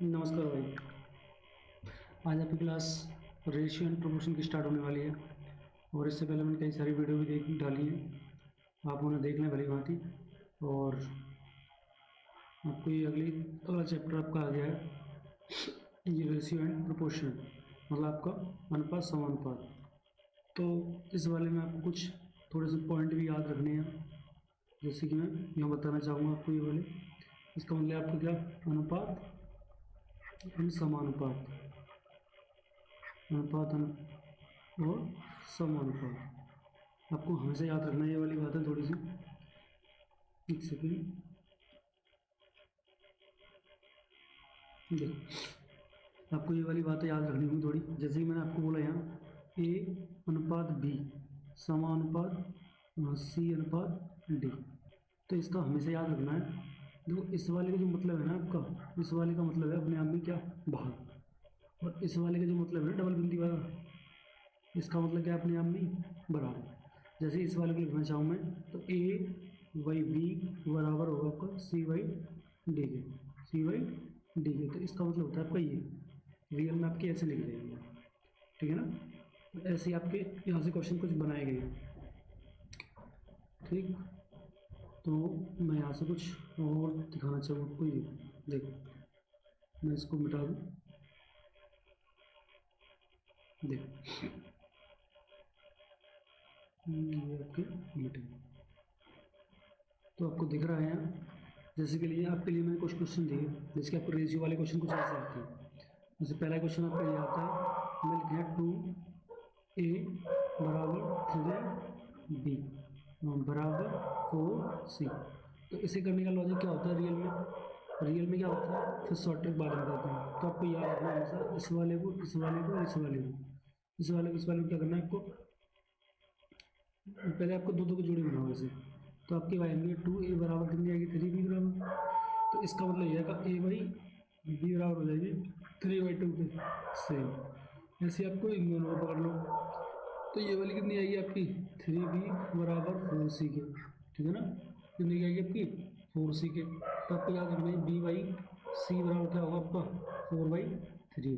नमस्कार भाई। आज आपकी क्लास रेशियो एंड प्रोपोर्शन की स्टार्ट होने वाली है और इससे पहले मैंने कई सारी वीडियो भी देख डाली हैं। आप उन्हें देख लें भली भांति। और आपको ये अगला चैप्टर आपका आ गया है ये रेशियो एंड प्रोपोर्शन, मतलब आपका अनुपात समानुपात। तो इस वाले में आपको कुछ थोड़े से पॉइंट भी याद रखने हैं, जैसे कि मैं यहाँ बताना चाहूँगा आपको ये वाले। इसका मतलब आपको क्या, अनुपात एंड समानुपात, अनुपात और समानुपात आपको हमेशा याद रखना है। ये वाली बात है थोड़ी सी, एक सेकेंड देखो, आपको ये वाली बातें याद रखनी होगी थोड़ी। जैसे कि मैंने आपको बोला यहाँ ए अनुपात बी समानुपात सी अनुपात डी, तो इसका हमेशा याद रखना है। देखो इस वाले का जो मतलब है ना आपका, इस वाले का मतलब है अपने आप में क्या, भाग। और इस वाले का जो मतलब है डबल बिंदी वाला, इसका मतलब क्या, अपने आप में बराबर। जैसे इस वाले को लिखना चाहूँ मैं तो ए वाई बी बराबर होगा आपका सी वाई डी के, सी वाई डी के। तो इसका मतलब होता है आपका ये रियल में आपके ऐसे लिख देंगे, ठीक है ना। तो ऐसे आपके यहाँ से क्वेश्चन कुछ बनाए गए, ठीक। तो मैं यहाँ से कुछ और दिखाना चाहूँ आपको। ये देखो, मैं इसको मिटा दूँ, देखो ये आपके मिटे। तो आपको दिख रहा है यहाँ, जैसे कि लिए आपके लिए मैंने कुछ क्वेश्चन दिए, जैसे कि आपको रेशियो वाले क्वेश्चन कुछ ऐसे आते हैं। जैसे पहला क्वेश्चन आपका ये आता है, मैं लिखे हैं 2a बराबर 3b बराबर 4c। तो इसे करने का लॉजिक क्या होता है रियल में, रियल में क्या होता है, फिर शॉर्ट ट्रिक बाद में करते हैं। तो आपको याद रखना है हमेशा इस वाले को, इस वाले को, इस वाले को, इस वाले को, इस वाले को क्या करना है आपको, पहले आपको दो दो की जोड़ी बनाओ ऐसे। तो आपकी आएंगे 2a बराबर कितनी आएगी, 3b बराबर। तो इसका मतलब यह है कि a बाई बी बराबर हो जाएगी 3/2 के, सेम। ऐसे आपको इन दोनों को पकड़ लो। तो ये वाली कितनी आएगी आपकी, 3b बराबर 4c के, ठीक है ना। कितनी आएगी आपकी, 4c के। तो आपको याद रखना है b बाई सी बराबर क्या होगा आपका, 4/3।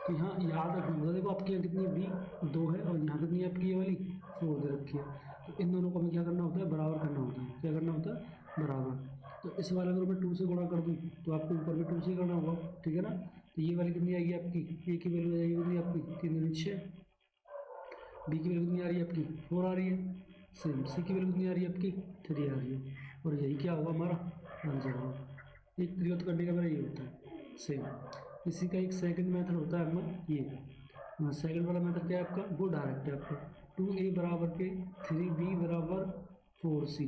तो यहाँ याद रखना होगा, देखो आपके यहाँ कितनी बी 2 है और यहाँ कितनी आपकी ये वाली 4 दे रखी है। तो इन दोनों को हमें क्या करना होता है, बराबर करना होता है। क्या करना होता है, बराबर। तो इस वाले अगर मैं 2 से गुणा कर दूँ तो आपको ऊपर में 2 से करना होगा, ठीक है ना। तो ये वाली कितनी आएगी आपकी, ए की वैल्यू आ जाएगी कितनी आपकी, 3×6। बी की वैल्यू कितनी आ रही है आपकी, 4 आ रही है। सेम सी की वैल्यू कितनी आ रही है आपकी, 3 आ रही है। और यही क्या होगा हमारा आंसर होगा। एक प्रयोग करने का मेरा ये होता है सेम। इसी का एक सेकंड मेथड होता है हमारा ये, सेकंड वाला मेथड क्या है आपका, वो डायरेक्ट है आपका 2a बराबर के 3b बराबर 4c।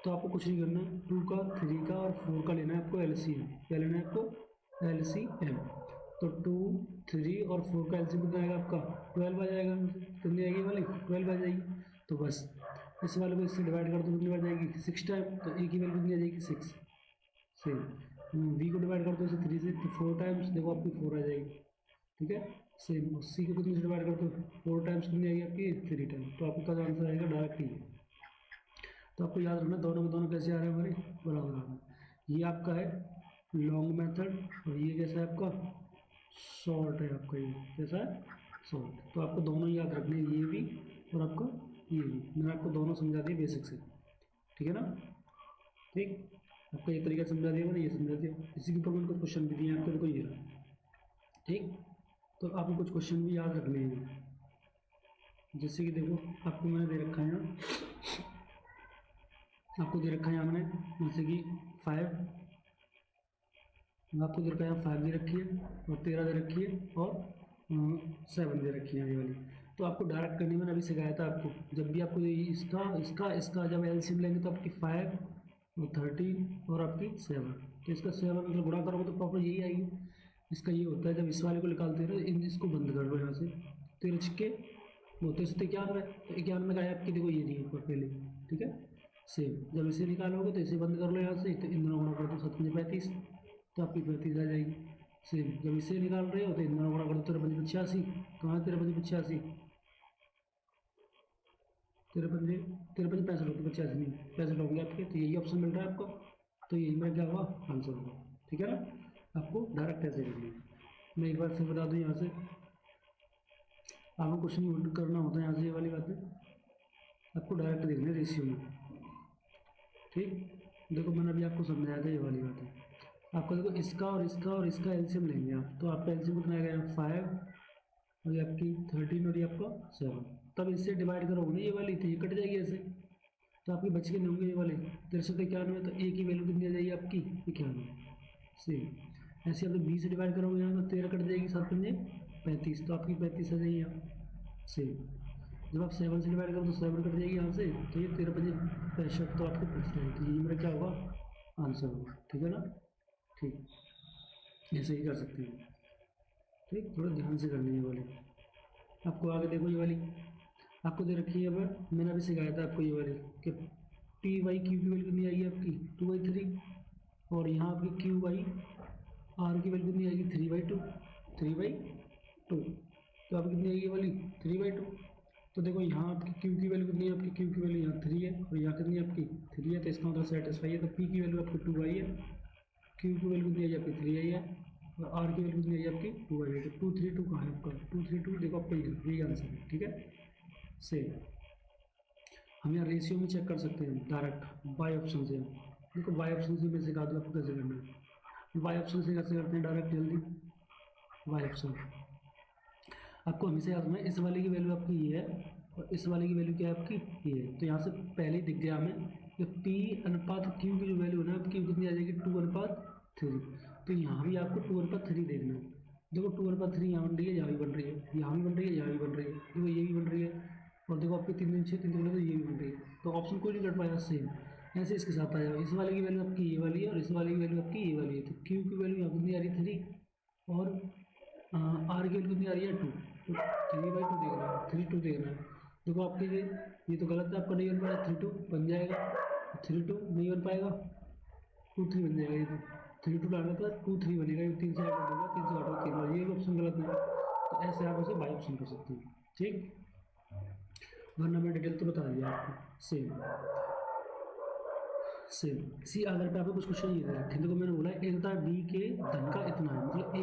तो आपको कुछ नहीं करना, 2 का 3 का और 4 का लेना है आपको एलसीएम। क्या लेना है आपको, एलसीएम। तो 2 3 और 4 का एलसीएम कितना आएगा आपका, 12 आ जाएगा। कितनी आएगी वाली, 12 आ जाएगी। तो बस इस वाले को इससे डिवाइड कर दो, कितनी बार जाएगी, 6 टाइम। तो ए की वैल्यू कितनी आ जाएगी, 6। सेम वी को डिवाइड कर दो इसे 3 से, तो 4 टाइम्स, देखो आपकी 4 आ जाएगी, ठीक है। सेम सी को कितने से डिवाइड कर दो, 4 टाइम्स, कितनी आएगी आपकी, 3 टाइम्स। तो आपका आंसर आएगा डायरेक्ट ये। तो आपको याद रखना दोनों के दोनों कैसे आ रहे हैं हमारे, बराबर आ रहे हैं। ये आपका है लॉन्ग मेथड और ये कैसा है आपका, शॉर्ट है आपका। ये कैसा है, शॉर्ट। तो आपको दोनों याद रखने हैं, ये भी और आपको ये भी। मैंने आपको दोनों समझा दिए बेसिक से, ठीक है ना। ठीक, आपको ये तरीका समझा दिया, मैंने ये समझा दिया। इसी के ऊपर मैंने कुछ क्वेश्चन भी दिए आपको, देखो ये रहा, ठीक। तो आपको कुछ क्वेश्चन भी याद रखने हैं, जैसे कि देखो आपको मैंने दे रखा है यहाँ, आपको दे रखा है यहाँ मैंने, जैसे कि 5, आपको दे रखा है यहाँ 5 दे रखी है और 13 दे रखी है और 7 दे रखी है ये वाली। तो आपको डायरेक्ट करने में अभी सिखाया था आपको, जब भी आपको इसका जब एलसीएम लेंगे तो आपकी 5 और 13 और आपकी 7। तो इसका 7 मतलब गुणा करोगे तो प्रॉपर यही आएगी। इसका ये होता है, जब इस वाले को निकालते रहो, इसको बंद कर दो यहाँ से। 13 छिक्के होते से 91, तो 91 का है आपकी, देखो ये नहीं ऊपर पहले, ठीक है। सेम जब इसे निकालोगे तो इसे बंद कर लो यहाँ से, तो इन दोनों गुणा कर दो, 7×35, तो आपकी 35 आ जाएगी। सेम जब इसे निकाल रहे हो तो इन दोनों गुणा कर दो, 13×85, कहाँ 13×85, 13×5 होते 85 नहीं 65 होंगे आपके। तो यही ऑप्शन मिल रहा है आपको, तो यही मेरा क्या होगा, आंसर होगा, ठीक है ना। आपको डायरेक्ट ऐसे करनी है। मैं एक बार फिर बता दूँ, यहाँ से आपको कुछ नहीं करना होता है। यहाँ से ये वाली बातें आपको डायरेक्ट देखना है रेशियो में। ठीक, देखो मैंने अभी आपको समझाया था ये वाली बातें। आपको देखो इसका और इसका और इसका एलसीएम लेंगे आप, तो आपका एलसीएम कितना आएगा? 5 और ये आपकी 13 और ये आपका 7। तब इससे डिवाइड करोगे ना ये वाली, तो ये कट जाएगी ऐसे, तो आपके बच के नहीं होंगे ये वाले 6391। तो ए की वैल्यू कितनी आ जाएगी आपकी? 91। सेम ऐसे आप 20 से डिवाइड करोगे यहाँ तो 13 कट जाएगी, 7 पंजे 35, तो आपकी 35 आ जाएगी यहाँ। सेम जब आप 7 से डिवाइड करो तो 7 कट जाएगी यहाँ से, तो ये 13 पंजे 65, तो आपको 25 रहेगी। तो ये मेरा क्या होगा? आंसर होगा। ठीक है ना? ठीक, ऐसे ही कर सकते हैं। ठीक, थोड़ा ध्यान से करनी है वाली। आपको आगे देखो ये वाली आपको दे रखी है। अब मैंने अभी सिखाया था आपको ये वाली कि पी वाई क्यू की वैल्यू कितनी आएगी आपकी? 2/3, और यहाँ आपकी क्यू वाई आर की वैल्यू कितनी आएगी? 3/2। 3/2 तो आपकी कितनी आएगी वाली? 3/2। तो देखो यहाँ आपकी क्यू की वैल्यू कितनी है? आपकी क्यू की वैल्यू यहाँ 3 है और यहाँ कितनी है आपकी? 3 है, तो इसका मतलब सेटिस्फाई है। तो पी की वैल्यू आपकी 2 आई है, क्यू की वैल्यू कितनी आई आपकी? 3 आई है, और आर की वैल्यू कितनी आई आपकी? 2 आई है। तो 232 कहाँ है आपका? 232 देखो आपका यही आंसर है। ठीक है, सेम हम यहाँ रेशियो में चेक कर सकते हैं डायरेक्ट बाय ऑप्शन से। देखो बाय ऑप्शन से मैं सिखा दूँ आपको कैसे करना है। बाय ऑप्शन से कैसे करते हैं डायरेक्ट? जल्दी बाय ऑप्शन आपको हमेशा याद रखना है, इस वाले की वैल्यू आपकी ये है और इस वाले की वैल्यू क्या है आपकी? ये है। तो यहाँ से पहले ही दिख गया हमें कि पी अनुपात क्यू की जो वैल्यू है ना आपकी कितनी आ जाएगी? 2:3। तो यहाँ भी आपको 2:3 देखना है। देखो 2:3 यहाँ बन रही है, यहाँ भी बन रही है, यहाँ भी बन रही है, यहाँ भी बन रही है, देखो ये भी बन रही है, और देखो आपकी 3 3 6 3 3 तो ये भी बन रही है। तो ऑप्शन कोई नहीं कर पाया सेम। ऐसे इसके साथ आ जाओ, इस वाले की वैल्यू आपकी ये वाली है और इस वाले की वैल्यू आपकी ये वाली है। तो क्यू की वैल्यू यहाँ कितनी आ रही है? 3, और आर की वैल्यू कितनी आ रही है? 2। तो 3/2 देखना है, 3 2 देखना है। देखो आपके ये तो गलत है, आपका नहीं बन पाएगा। 3 2 बन जाएगा, 3 2 नहीं बन पाएगा, 2 3 बन जाएगा। ये तो 3 2 लाना था, 2 3 बनेगा। ये 3 से काट देगा, 3 से काटो 3, और ये ऑप्शन गलत है। तो ऐसे आप उसे बाई ऑप्शन कर सकते हैं। ठीक, वरना मैं डिटेल तो बता दिया आपको। सेम सेम इसी आधार पे आपको कुछ क्वेश्चन ये दे रखे। देखो मैंने बोला एक होता है बी के धन का इतना है, मतलब ए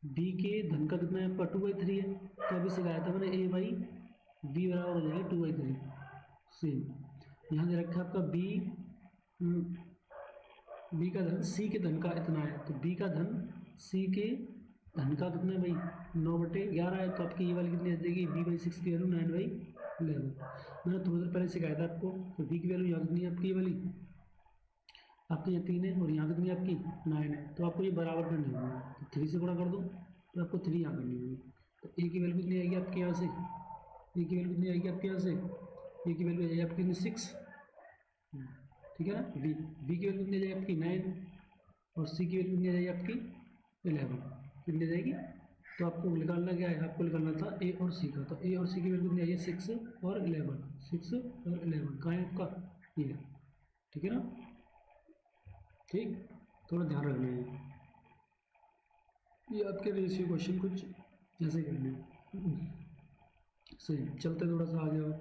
बी के धन का कितना है आपका? 2/3 है। तो अभी सिखाया था मैंने ए बाई बी बराबर हो जाएगा 2/3। सेम यहाँ दे रखा है आपका बी का धन सी के धन का इतना है। तो बी का धन सी के धन का कितना है भाई? 9/11 है। तो आपकी ये वाली कितनी आ जाएगी? b/6 की वैल्यू 9/11। मैंने थोड़ी देर पहले सिखाया था आपको। तो बी की वैल्यू यहाँ कितनी है आपकी? ये वाली आपके यहाँ 3 है और यहाँ कितनी है आपकी? 9 है। तो आपको ये बराबर करनी होगी, तो 3 से गुणा कर दो, तो आपको 3 यहाँ करनी होगी। तो ए की वैल्यू कितनी आएगी आपके यहाँ से? ए की वैल्यू कितनी आएगी आपके यहाँ से? ए की वैल्यू आ जाएगी आपकी 6। ठीक है ना? बी की वैल्यू कितनी आ जाएगी आपकी? 9, और सी की वैल्यू कितनी आ जाएगी आपकी? 11। कितनी आ जाएगी? तो आपको निकालना क्या है? आपको निकालना था ए और सी का। तो ए और सी की वैल्यू कितनी आई है? 6 और 11। 6 और 11 कहाँ है आपका? ये। ठीक है ना? ठीक, थोड़ा ध्यान रखना है। ये आपके रेशियो क्वेश्चन कुछ ऐसे करने सही। चलते थोड़ा सा आगे और,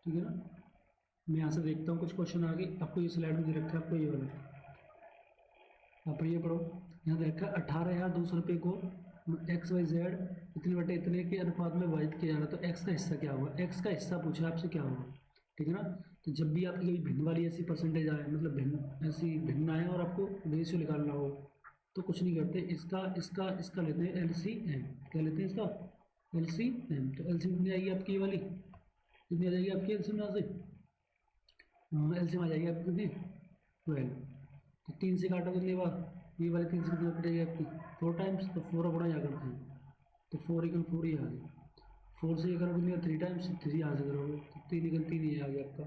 ठीक है ना? मैं यहाँ से देखता हूँ कुछ क्वेश्चन आगे। आपको ये स्लाइड में दे रखा है, आपको ये वाला आप ये पढ़ो। यहाँ दे रखा है 18,200 रुपये को XYZ इतने बटे इतने के अनुपात में विभाजित किया जा रहा है। तो एक्स का हिस्सा क्या होगा? एक्स का हिस्सा पूछा आपसे क्या होगा? ठीक है ना? तो जब भी आपकी कभी भिन्न वाली ऐसी परसेंटेज आए, मतलब भिन्न ऐसी भिन्न आए और आपको रेशियो निकालना हो, तो कुछ नहीं करते, इसका लेते हैं LCM। क्या लेते हैं इसका? LCM। तो LCM कितनी आएगी आपकी? ये वाली कितनी आ जाएगी आपकी LCM यहाँ से? LCM आ जाएगी आपकी कितनी? 12। तो 3 से काटो कितनी बार? ये वाली 3 से कितनी कटेगी आपकी? 4 टाइम्स। तो 4 गुणा यहाँ करते हैं, तो 4 × 4 ही आ गया। 4 से ये करोगे कितनी? 3 टाइम्स। 3 यहाँ से करोगे तो 3 × 3 ये आ गया आपका।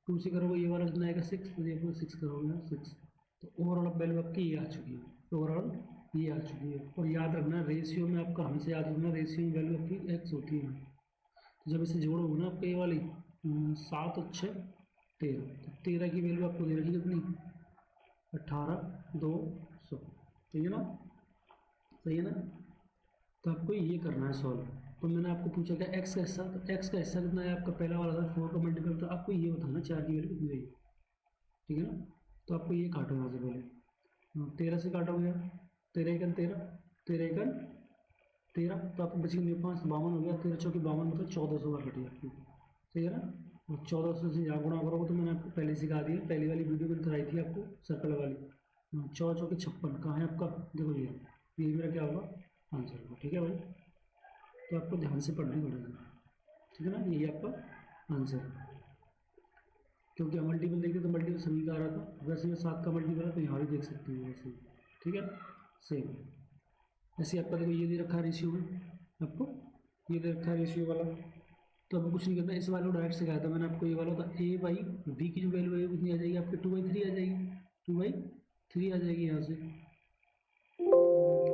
2 से करोगे ये वाला कितना आएगा? 6। तो ये 6 करोगे 6। तो ओवरऑल वैल्यू आपकी ये आ चुकी है। ओवरऑल ये आ चुकी है। और याद रखना रेशियो में आपका हमेशा याद रखना रेशियो में वैल्यू आपकी x होती है। तो जब इसे जोड़ोगे ना आपको ये वाली 7 और 6 13। तो 13 की वैल्यू आपको दे रखी कितनी? 18,200। सही है ना? सही है ना? तो आपको ये करना है सॉल्व। तो मैंने आपको पूछा क्या एक्स का हिस्सा? तो एक्स का हिस्सा कितना है आपका? पहला वाला था 4 का मल्टीपल। तो आपको ये बताना 4 की वैल्यू कितनी है। ठीक है ना? तो आपको ये काटो यहाँ से पहले। 13 से काटोगे, 13 13 एकन 13, तो आपको बची मेरे पास 52 हो गया। 13 चौकी 52 मतलब 1400 का कटी आपकी, सही है ना। और 1400 से यहाँ गुणा करोगे तो मैंने आपको पहले सिखा दिया, पहली वाली वीडियो में कराई थी आपको सर्कल वाली। 14 चौके 56 कहाँ है आपका, देखो ये मेरा क्या होगा आंसर होगा, ठीक है भाई। तो आपको ध्यान से पढ़नी पड़ेगी, ठीक है ना। यही आपका आंसर है, क्योंकि मल्टीपल देखिए तो मल्टीपल सभी का आ रहा था, वैसे मैं 7 का मल्टीपल है तो यहाँ भी देख सकते हैं वैसे, ठीक है सेम। ऐसे आपका देखो ये दे रखा है रेशियो में, आपको ये दे रखा है रेशियो वाला, तो आपको कुछ नहीं करना। इस वाले को डायरेक्ट सिखाया था मैंने आपको, ये वाला था ए बाई बी की जो वैल्यू है कितनी आ जाएगी आपकी 2/3 आ जाएगी, 2/3 आ जाएगी यहाँ से,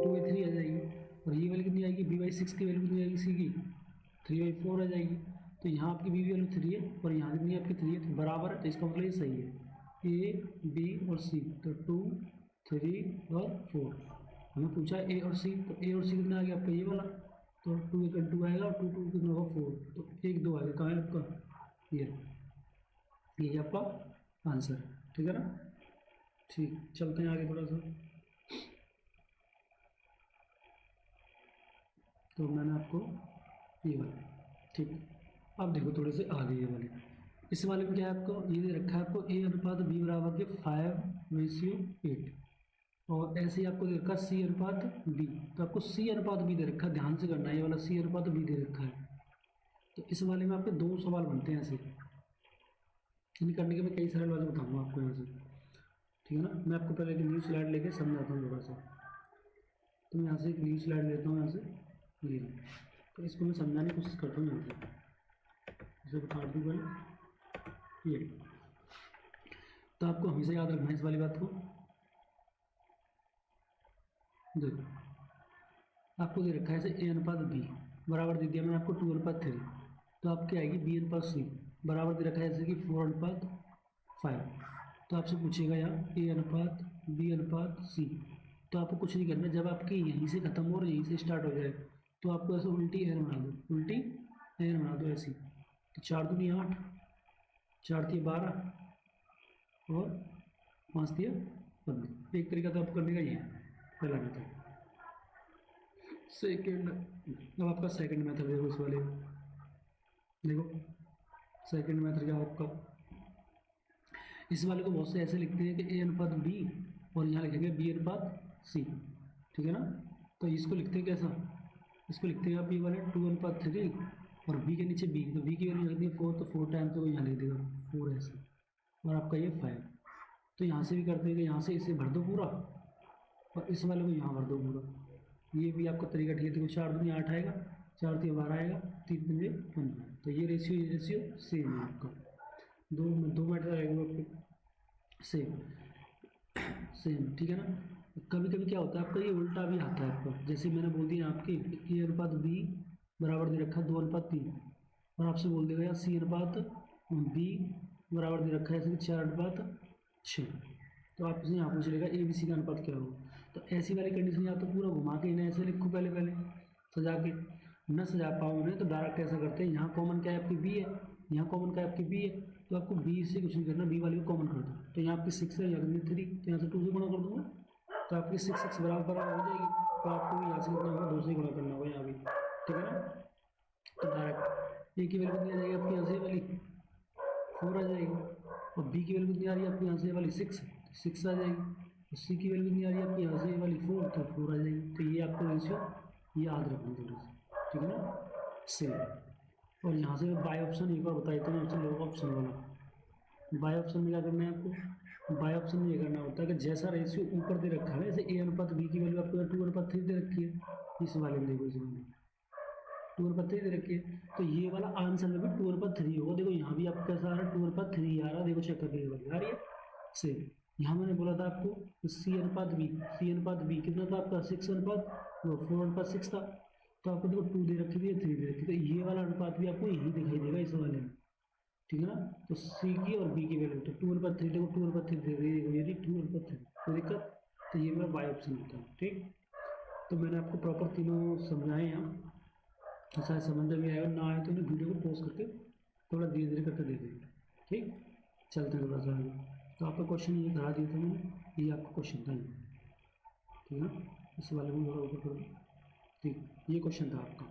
2/3 आ जाएगी। और ये वाली कितनी आएगी b/6 की वैल्यू कितनी आएगी सी की 3/4 आ जाएगी। तो यहाँ आपकी बी वैल्यू 3 है और यहाँ कितनी आपकी 3 है, तो बराबर है, तो इसका मतलब ये सही है। ए बी और सी, तो 2 3 और 4 हमें पूछा है ए और सी, तो ए और सी कितना आ गया आपका ये वाला, तो 2 एकन 2 आएगा और 2 2 कितना होगा 4, तो 1 2 आएगा, कहाँ है आपका ये आपका आंसर है, ठीक है ना। ठीक, चलते हैं आगे थोड़ा सा। तो मैंने आपको ये वाला, ठीक। अब देखो थोड़े से आगे ये वाले, इस वाले में क्या है आपको ये दे रखा है आपको ए अनुपात बी बराबर के 5:8, और ऐसे ही आपको दे रखा है सी अनुपात बी, तो आपको सी अनुपात बी दे रखा है, ध्यान से करना है, ये वाला सी अनुपात बी दे रखा है। तो इस वाले में आपके 2 सवाल बनते हैं ऐसे, इन्हें करने के मैं कई सारे लॉजिक बताऊंगा आपको यहाँ से, ठीक है ना। मैं आपको पहले एक न्यू स्लाइड लेके समझाता हूँ थोड़ा सा। तो मैं यहाँ से एक न्यू स्लाइड लेता हूँ यहाँ से, ये, तो इसको मैं समझाने की कोशिश करता हूँ यहाँ से, इसे काट दूँ पहले ये। तो आपको हमेशा याद रखना है इस वाली बात को, देखो आपको दे रखा है ऐसे ए अनुपात बी बराबर दे दिया मैंने आपको 2:3, तो आपकी आएगी बी अनुपात सी बराबर दे रखा है जैसे कि 4:5। तो आपसे पूछेगा यहाँ ए अनुपात बी अनुपात सी, तो आपको कुछ नहीं करना, जब आपके यहीं से खत्म हो और यहीं से स्टार्ट हो जाए तो आपको ऐसे उल्टी एन बना दो, उल्टी एन बना दो ऐसी। तो 4 दूनी 8, 4 दिए 12 और 5 दिए 15। एक तरीका तो आपको करने का ही है, पहला मेथड। सेकेंड, अब आपका सेकंड मेथड देखो इस वाले, देखो सेकंड मेथड क्या है आपका, इस वाले को बहुत से ऐसे लिखते हैं कि ए अनुपात बी और यहाँ लिखेंगे बी अनुपात सी, ठीक है ना। तो इसको लिखते हैं कैसा, इसको लिखते हैं आप ये वाले 2:3 और बी के नीचे बी, तो बी की वैल्यू लगती है 4, तो 4 टाइम तो यहाँ लिख देगा 4 ऐसे, और आपका ये 5। तो यहाँ से भी करते हैं कि यहाँ से इसे भर दो पूरा और इस वाले को यहाँ भर दो पूरा, ये भी आपका तरीका ठीक है। देखो 4 दूनी 8 आएगा, 4 3 12 आएगा, 3 पंजे 15, तो ये रेशियो सेम है आपका, दो मेथड आएगा आपके सेम सेम, ठीक है ना। कभी कभी क्या होता है आपका ये उल्टा भी आता है आपका, जैसे मैंने बोल दिया आपके ए अनुपात बी बराबर दे रखा है 2:3, और आपसे बोल देगा यार सी अनुपात बी बराबर दे रखा है जैसे 4:6, तो आपसे यहाँ पूछ लेगा ए बी सी का अनुपात क्या होगा। तो ऐसी वाली कंडीशन या तो पूरा घुमा के इन्हें ऐसे लिखो पहले पहले सजा के, न सजा पाओ उन्हें तो डायरेक्ट ऐसा करते हैं, यहाँ कॉमन क्या है आपकी बी है, यहाँ कॉमन क्या है आपकी बी है, तो आपको बी से कुछ नहीं करना, बी वाली को कॉमन कर दो, तो यहाँ आपकी 6 है, यहाँ 3, तो यहाँ से 2 से गुणा कर दूँगा, तो आपकी 6 बराबर हो जाएगी। तो आपको भी यहाँ से कितना होगा 2 से गुणा करना होगा यहाँ भी, ठीक है ना। तो डायरेक्ट ए की वैल्यू कितनी आ जाएगी आपकी यहाँ से वाली 4 आ जाएगी, और बी की वैल्यू कितनी आ रही है आपकी यहाँ से वाली 6 आ जाएगी, और सी की वैल्यू कितनी आ रही है आपकी यहाँ से वाली 4, तो 4 आ जाएगी। तो ये आपको रेशियो याद रखना थोड़ा सा, ठीक है ना सेम। और यहाँ से बाय ऑप्शन एक बार बता देता हूँ, आपसे लोग ऑप्शन वाला बाय ऑप्शन में क्या करना है आपको, बाय ऑप्शन में ये करना होता है कि जैसा रेशियो ऊपर दे रखा है, जैसे ए अनुपात बी की वैल्यू आपको 2:3 दे रखी है, इस वाले में देखो, इसमें 2:3 दे रखी है, तो ये वाला आंसर में भी 2:3 होगा। देखो यहाँ भी आपका कैसा आ रहा है 2:3 आ रहा है, देखो चेक करके आ रही है सेम। यहाँ मैंने बोला था आपको सी अनुपात बी कितना था आपका 4:6 था, तो आपको देखो 2 दे रखी थी 3 दे रखी, तो ये वाला अनुपात भी आपको यही दिखाई देगा इस वाले में, ठीक है ना। तो सी की और बी की वैल्यू तो 2:3, देखो 2:3 दे रही है, ये 2:3 कोई दिक्कत, तो ये मेरा बाय ऑप्शन होता है, ठीक। तो मैंने आपको प्रॉपर तीनों समझाए यहाँ, तो शायद समझ में आएगा, ना आए तो इन्हें वीडियो को पॉज करके थोड़ा धीरे धीरे करके दे देंगे, ठीक। चलते हैं थोड़ा सा आगे। तो आपका क्वेश्चन ये करा दिया था मैंने, ये आपका क्वेश्चन था। ठीक है ना। इस वाले में थोड़ा ऊपर कर दो, ठीक। ये क्वेश्चन था आपका।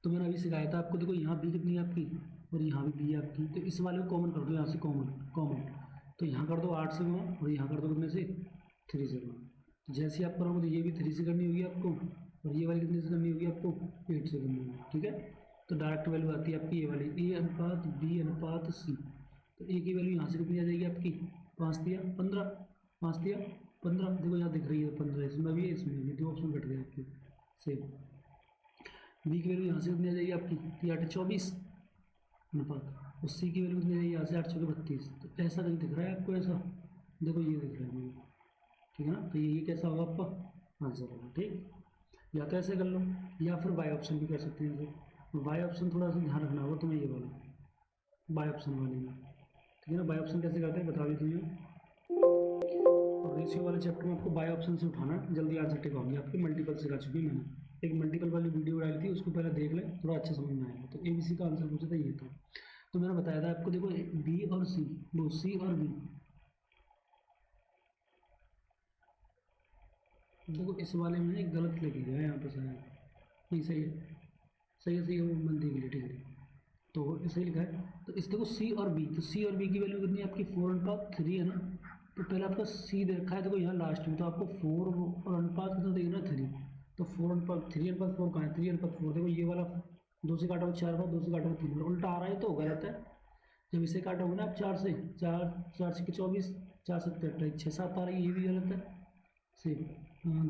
तो मैंने अभी सिखाया था आपको, देखो यहाँ बी कितनी है आपकी और यहाँ भी बी है आपकी, तो इस वाले को कॉमन कर दो, यहाँ से कॉमन कॉमन, तो यहाँ कर दो 8 से गुणा और यहाँ कर दो कितने से 3 से गुणा। तो जैसे ही आप करोगे तो ये भी 3 से करनी होगी आपको और ये वाली कितने से करनी होगी आपको 8 से करनी होगी, ठीक है। तो डायरेक्ट वैल्यू आती है आपकी ये वाली, ए अनुपात बी अनुपात सी। तो ए की वैल्यू यहाँ से कितनी आ जाएगी आपकी 5 दिया 15, 5 दिया 15, देखो यहाँ दिख रही है 15, इसमें भी इसमें भी 2 ऑप्शन कट गए आपके सेम। बी की वैल्यू यहाँ से कितनी आ जाएगी आपकी 8 24 अनुपात, और सी की वैल्यू कितनी आ जाएगी यहाँ से 8 6 32। तो ऐसा कहीं दिख रहा है आपको, ऐसा देखो ये दिख रहा है मुझे, ठीक है ना। तो ये कैसा होगा आपका आंसर होगा, ठीक। या तो ऐसे कर लो या फिर वाई ऑप्शन भी कर सकते हैं। जैसे वाई ऑप्शन थोड़ा सा ध्यान रखना होगा तुम्हें, ये वाला वाई ऑप्शन वाले में, ठीक है ना। वाई ऑप्शन कैसे करते हैं बता दी तुम्हें, और रेशियो वाले चैप्टर में आपको बाय ऑप्शन से उठाना है, जल्दी आंसर टिक होगी आपकी। मल्टीपल सिखा चुकी मैंने, एक मल्टीपल वाली वीडियो डाली थी, उसको पहले देख ले, थोड़ा अच्छा समझ में आएगा। तो ABC का आंसर पूछा था ये था। तो मैंने बताया था आपको, देखो बी और सी, दो सी और बी, देखो इस वाले में एक गलत लेके गया यहाँ पर शायद, नहीं सही है, सही है, सही है, वो बंदी के लिए, ठीक है। तो सही लिखा है। तो इस देखो सी और बी, तो सी और बी की वैल्यू कितनी है आपकी 4 अनुपात 3 है ना। तो पहले आपका सी दे रखा है, देखो यहाँ लास्ट में, तो आपको 4 और अनुपात कितना देखना 3, तो 4 अनुपात 3 अनुपात 4 कहाँ है, 3 अनुपात 4, देखो ये वाला 2 से काटा हुआ 4 बार, 2 से काटा हुआ 3 बार, उल्टा आ रहा है तो गलत है। जब इसे काटोगे ना आप 4 से, 4 से 24, 4 से 28, 6 7 आ रही है, ये भी गलत है। से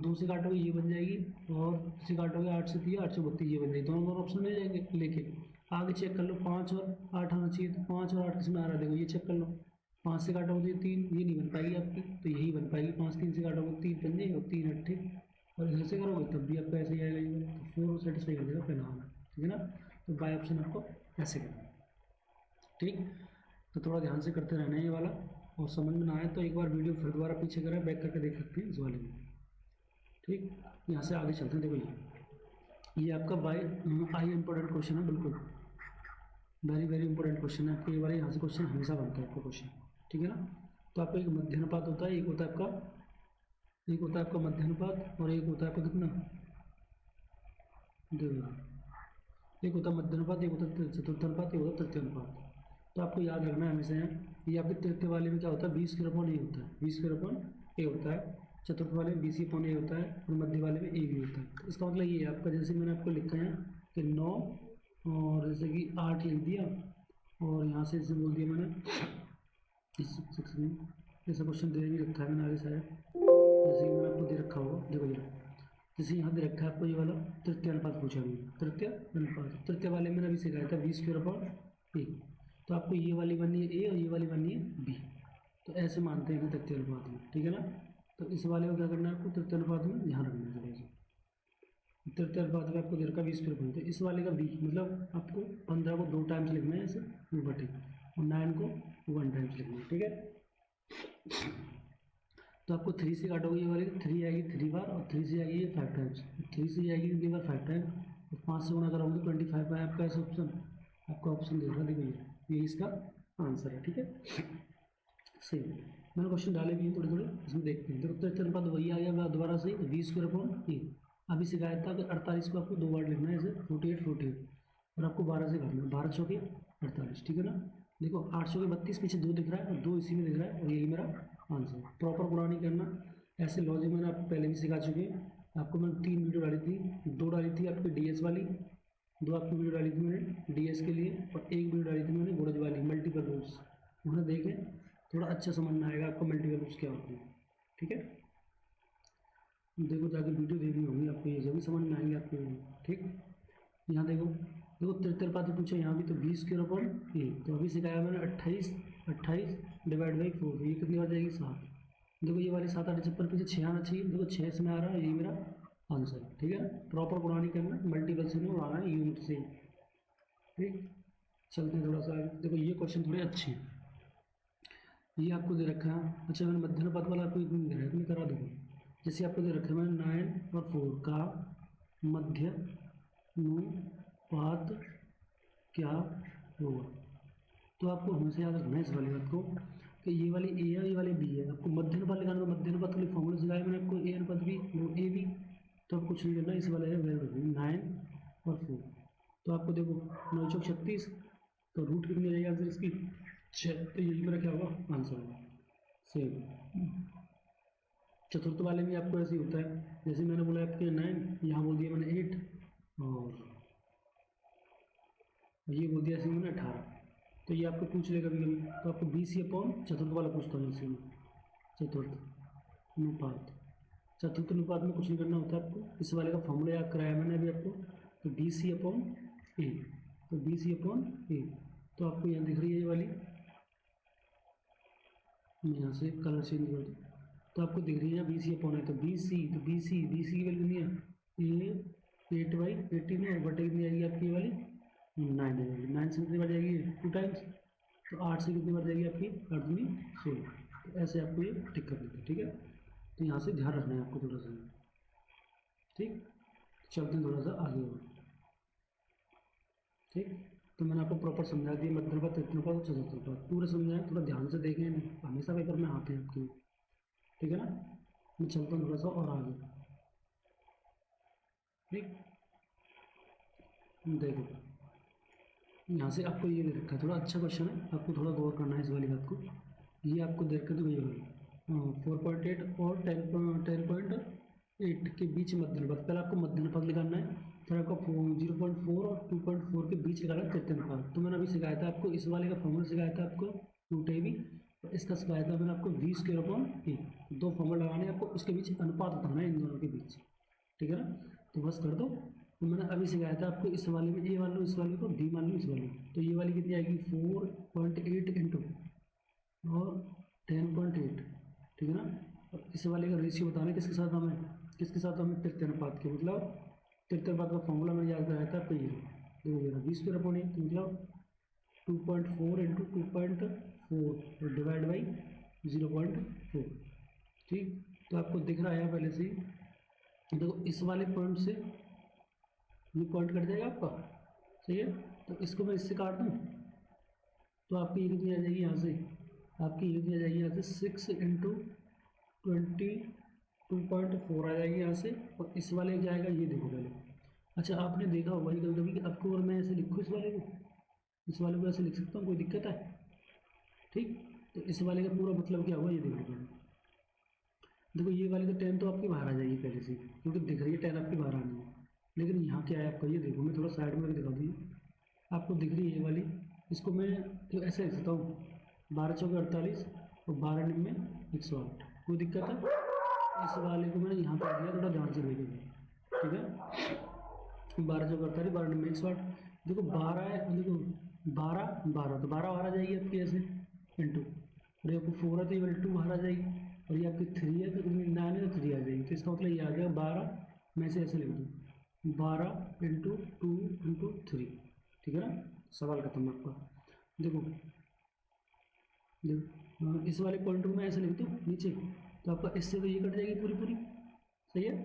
2 से काटोगे ये बन जाएगी, और इसे काटोगे 8 से 3 8 से 32 ये बन जाएगी, दोनों दोनों ऑप्शन मिल जाएंगे। लेके आगे चेक कर लो, 5 और 8 आना चाहिए, तो 5 और 8 किसमें आ रहा है, देखो ये चेक कर लो। 5 से काटोगे तो 3, ये नहीं बन पाएगी आपकी, तो यही बन पाएगी। 5 3 से काटोगे 3 बन जाएगी, और 3 8, और इधर से करोगे तब भी आपको ऐसे ही आएगा ये, तो 4 सेटिस्फाई कर देगा पहला वाला, ठीक है ना। तो बाय ऑप्शन आपको ऐसे करना है, ठीक। तो थोड़ा ध्यान से करते रहना है ये वाला, और समझ में ना आए तो एक बार वीडियो फिर दोबारा पीछे करें, बैक करके देख सकते हैं इस वाले में, ठीक। यहाँ से आगे चलते हैं, देखो ये आपका बाय आई इंपॉर्टेंट क्वेश्चन है, बिल्कुल वेरी वेरी इंपॉर्टेंट क्वेश्चन है आपको ये वाला। यहाँ से क्वेश्चन हमेशा बनता है आपका क्वेश्चन, ठीक है ना। तो आपका एक मध्य अनुपात होता है, एक होता है आपका मध्य अनुपात, और एक होता है आपका कितना, देखो एक होता है मध्य अनुपात, एक होता है चतुर्थ अनुपात, एक होता है तृतीय अनुपात। तो आपको याद रखना है हमेशा, ये आपके तृतीय वाले में क्या होता है 20/a होता है, 20/a होता है, चतुर्थ वाले में 20/a होता है, और मध्य वाले में a भी होता है। तो इसका मतलब ये है आपका, जैसे मैंने आपको लिखा है कि 9 और जैसे कि 8 लिख दिया, और यहाँ से जैसे बोल दिया मैंने इस सेक्शन में, जैसा क्वेश्चन दे भी रखा है मैंने आगे शायद, जैसे कि मैंने आपको दे रखा होगा, देखो ये जैसे यहाँ दे रखा है आपको ये वाला तृतीय अनुपात पूछा गया, तृतीय अनुपात, तृतीय वाले में अभी सिखाया था 20/a, तो आपको ये वाली बननी है ए और ये वाली बननी है बी। तो ऐसे मानते हैं कि तृतीय अनुपात में, ठीक है ना। तो इस वाले को क्या करना है आपको तृतीय अनुपात में ध्यान रखना है थोड़ा सा। तृतीय अनुपात में आपको दे रखा 20/a, तो इस वाले का बी मतलब आपको 15 को 2 टाइम्स लिखना है ऐसे बटे, और 9 को 1 टाइम्स लिखना है, ठीक है। तो आपको 3 से काटोगे ये वाली, 3 आएगी 3 बार, और 3 से आएगी ये 5 टाइम्स, 3 से आएगी कितनी बार 5 टाइम, और 5 से गुणा करोगे 25 है आपका ऐसा ऑप्शन, आपका ऑप्शन देख रहा देखो ये इसका आंसर है, ठीक है। सही, मैंने क्वेश्चन डाले भी हैं थोड़े थोड़े, इसमें देखते हैं। देखो तृतीय अनुपात वही आ गया दोबारा से 20/a, अभी सिखाया था कि 48 को आपको 2 बार लिखना है ऐसे 48, और आपको 12 से करना है, 12 चौके 48, ठीक है ना। देखो 8 चौके 32, पीछे 2 दिख रहा है और 2 इसी में दिख रहा है, और यही मेरा आंसर। प्रॉपर गुणा नहीं करना, ऐसे लॉजिक मैंने आपको पहले भी सिखा चुके हैं। आपको मैंने 3 वीडियो डाली थी, 2 डाली थी आपकी DS वाली, 2 आपकी वीडियो डाली थी मैंने DS के लिए, और 1 वीडियो डाली थी मैंने गुणज वाली मल्टीपल रूल्स, उन्हें देखें, थोड़ा अच्छा समझ में आएगा आपको मल्टीपल रूल्स क्या होते हैं, ठीक है। देखो जाके वीडियो देखनी होगी आपको, ये जब भी समझ में आएंगे आपको, ठीक। यहाँ देखो तृतीय अनुपात पूछा यहाँ भी, तो 20/a, तो अभी सिखाया मैंने 28 डिवाइड बाई 4, ये कितनी आ जाएगी 7। देखो ये वाली 7 8 56 पीछे 6 आना चाहिए, देखो 6 इसमें आ रहा है, यही मेरा आंसर, ठीक है। प्रॉपर गुणा नहीं करना, मल्टीपल से नहीं उड़ाना है, यूनिट से, ठीक। चलते हैं थोड़ा सा आगे। देखो ये क्वेश्चन थोड़े अच्छे हैं, ये आपको दे रखा है। अच्छा मैंने मध्य अनुपात वाला आपको इतनी दे रहा है, करा दूँगा। जैसे आपको दे रखा है मैंने 9 और 4 का मध्य अनुपात क्या होगा। तो आपको हमेशा याद रखना है इस वाली बात को कि ये वाली ए है, ये वाली बी है। आपको मध्य अनुपात लगाना, तो मध्य अनुपात के लिए फॉर्मूला सिखाया मैंने आपको, ए वो ए बी, तो अब कुछ नहीं करना, इस वाले वैल्यू रखनी 9 और 4। तो आपको देखो 9 चौक 36, तो रूट कितनी आ जाएगी आंसर इसकी 6, तो यही मेरा क्या होगा आंसर होगा। सेम चतुर्थ वाले में आपको ऐसे ही होता है, जैसे मैंने बोला आपके 9, यहाँ बोल दिया मैंने 8, और ये बोल दिया ऐसे मैंने 18। तो ये आपको पूछ लेगा कभी कभी, तो आपको 20 चतुर्थ वाला पूछता हूँ जैसे मैं, चतुर्थ अनुपात। चतुर्थ अनुपात में कुछ नहीं करना होता आपको, इस वाले का फॉर्मूला याद कराया मैंने अभी आपको, तो BC/A, तो BC/A, तो आपको यहाँ दिख रही है ये वाली, मैं यहाँ से कलर चेंज कर दूँ, तो आपको दिख रही है BC/A, तो BC की वैल्यू नहीं है ये 8/18 और बटे कितनी आएगी आपकी ये वाली 9 आ जाएगी। 9 से कितनी बढ़ जाएगी 2 टाइम्स, तो 8 से कितनी बढ़ जाएगी आपकी 8 दूनी 16। तो ऐसे आपको ये टिक कर देते हैं, ठीक है। तो यहाँ से ध्यान रखना है आपको थोड़ा सा, ठीक। चलते हैं थोड़ा सा आगे और, ठीक। तो मैंने आपको प्रॉपर समझा दिया, मध्य अनुपात, तृतीय अनुपात और चतुर्थ अनुपात पूरा समझाया, थोड़ा ध्यान से देखें, हमेशा पेपर में आते हैं आपके, ठीक है ना। मैं चलता हूँ थोड़ा सा और आगे, ठीक। देखो यहाँ से आपको ये दे रखा है, थोड़ा अच्छा क्वेश्चन है, आपको थोड़ा गौर करना है इस वाली बात को। ये आपको दे रखा है, तो ये वाली 4.8 और 10.8 के बीच मध्य अनुपात, पहले आपको मध्य अनुपात निकालना है, फिर आपको 0.4 और 2.4 के बीच निकालना है तृतीय अनुपात। तो मैंने अभी सिखाया था आपको, इस वाले का फॉर्मूला सिखाया था आपको रूट ए बी, और इसका सिखाया था मैंने आपको V²/A। दो फॉर्मूला लगाने हैं आपको, उसके बीच अनुपात बताना है इन दोनों के बीच, ठीक है ना। तो बस कर दो। तो मैंने अभी सिखाया था आपको, इस वाले में ए मान लो इस वाले को, डी मान लो इस वाले, तो ये वाली कितनी आएगी 4.8 इंटू और 10.8, ठीक है ना। और इस वाले का रेशियो बताना है किसके साथ हमें तृतीय अनुपात के, मतलब तृतीय अनुपात का फॉर्मूला मैंने याद कराया था आपको, ये देखो 20/A, तो मतलब 2.4 इंटू 2.4 डिवाइड बाई 0.4, ठीक। तो आपको दिख रहा है पहले से ही, देखो इस वाले पॉइंट से ये पॉइंट कट जाएगा आपका, सही है। तो इसको मैं इससे काट दूँ, तो आपकी ये कितनी आ जाएगी यहाँ से, आपकी ये कितनी आ जाएगी यहाँ से 6 इंटू 22.4 आ जाएगी यहाँ से। और इस वाले क्या आएगा ये देखो पहले, अच्छा आपने देखा होगा कभी कभी कि आपको, और मैं ऐसे लिखूँ इस वाले को ऐसे लिख सकता हूँ, कोई दिक्कत है, ठीक। तो इस वाले का पूरा मतलब क्या होगा ये देखो पहले, देखो ये वाली तो 10 तो आपकी बाहर आ जाएगी पहले से, क्योंकि दिख रही है 10 आपकी बाहर आनी है। लेकिन यहाँ क्या है आपका, ये देखो मैं थोड़ा साइड में दिखा दूँ, आपको दिख रही है ये वाली, इसको मैं तो ऐसे लिख सकता हूँ 12 चौके 48 और 12 निम्न 108, कोई दिक्कत है। इस वाले को मैंने यहाँ पर दिया, थोड़ा ध्यान से देखेंगे, ठीक है। 12 चौके 48, 12 निम्न 108, देखो 12 है, देखो 12 तो 12 बाहर आ जाएगी आपकी ऐसे इंटू, और ये आपको 4 है तो ये वाली 2 बाहर आ जाएगी, और ये आपकी 3 है तो 9 है तो 3 आ जाएगी। तो इसका मतलब ये आ गया 12, मैं इसे ऐसे लिख दूँ 12 इंटू 2 इंटू 3, ठीक है ना। सवाल खत्म आपका। देखो इस वाले पॉइंट को मैं ऐसे लिख दूँ नीचे, तो आपका इससे तो ये कट जाएगी पूरी, सही है।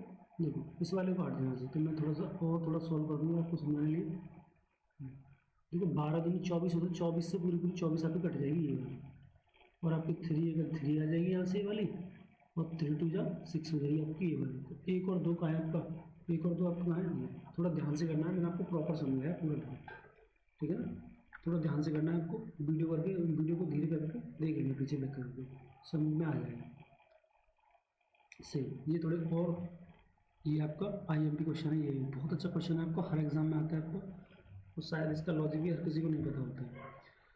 देखो इस वाले को काट देना चाहिए, तो मैं थोड़ा सा और थोड़ा सॉल्व कर दूँगा आपको समझाने के लिए। देखो 12 दूनी 24 होता है, 24 से पूरी 24 आपकी कट जाएगी ये वाली, और आपकी 3 अगर 3 आ जाएगी यहाँ से ये वाली, और 3 2 जा 6 हो जाएगी आपकी ये वाली। तो 1 और 2 कहाँ है आपका, 1 और 2 आपका कहाँ है, थोड़ा ध्यान से करना है, मैंने आपको प्रॉपर समझाया पूरा, ठीक है ना। थोड़ा ध्यान से करना है आपको, वीडियो करके, वीडियो को धीरे करके देख लेंगे, पीछे बैक करके समझ में आ जाएगा से। ये थोड़े और, ये आपका IMP क्वेश्चन है, ये बहुत अच्छा क्वेश्चन है आपको, हर एग्जाम में आता है आपको, और शायद इसका लॉजिक भी हर किसी को नहीं पता होता है।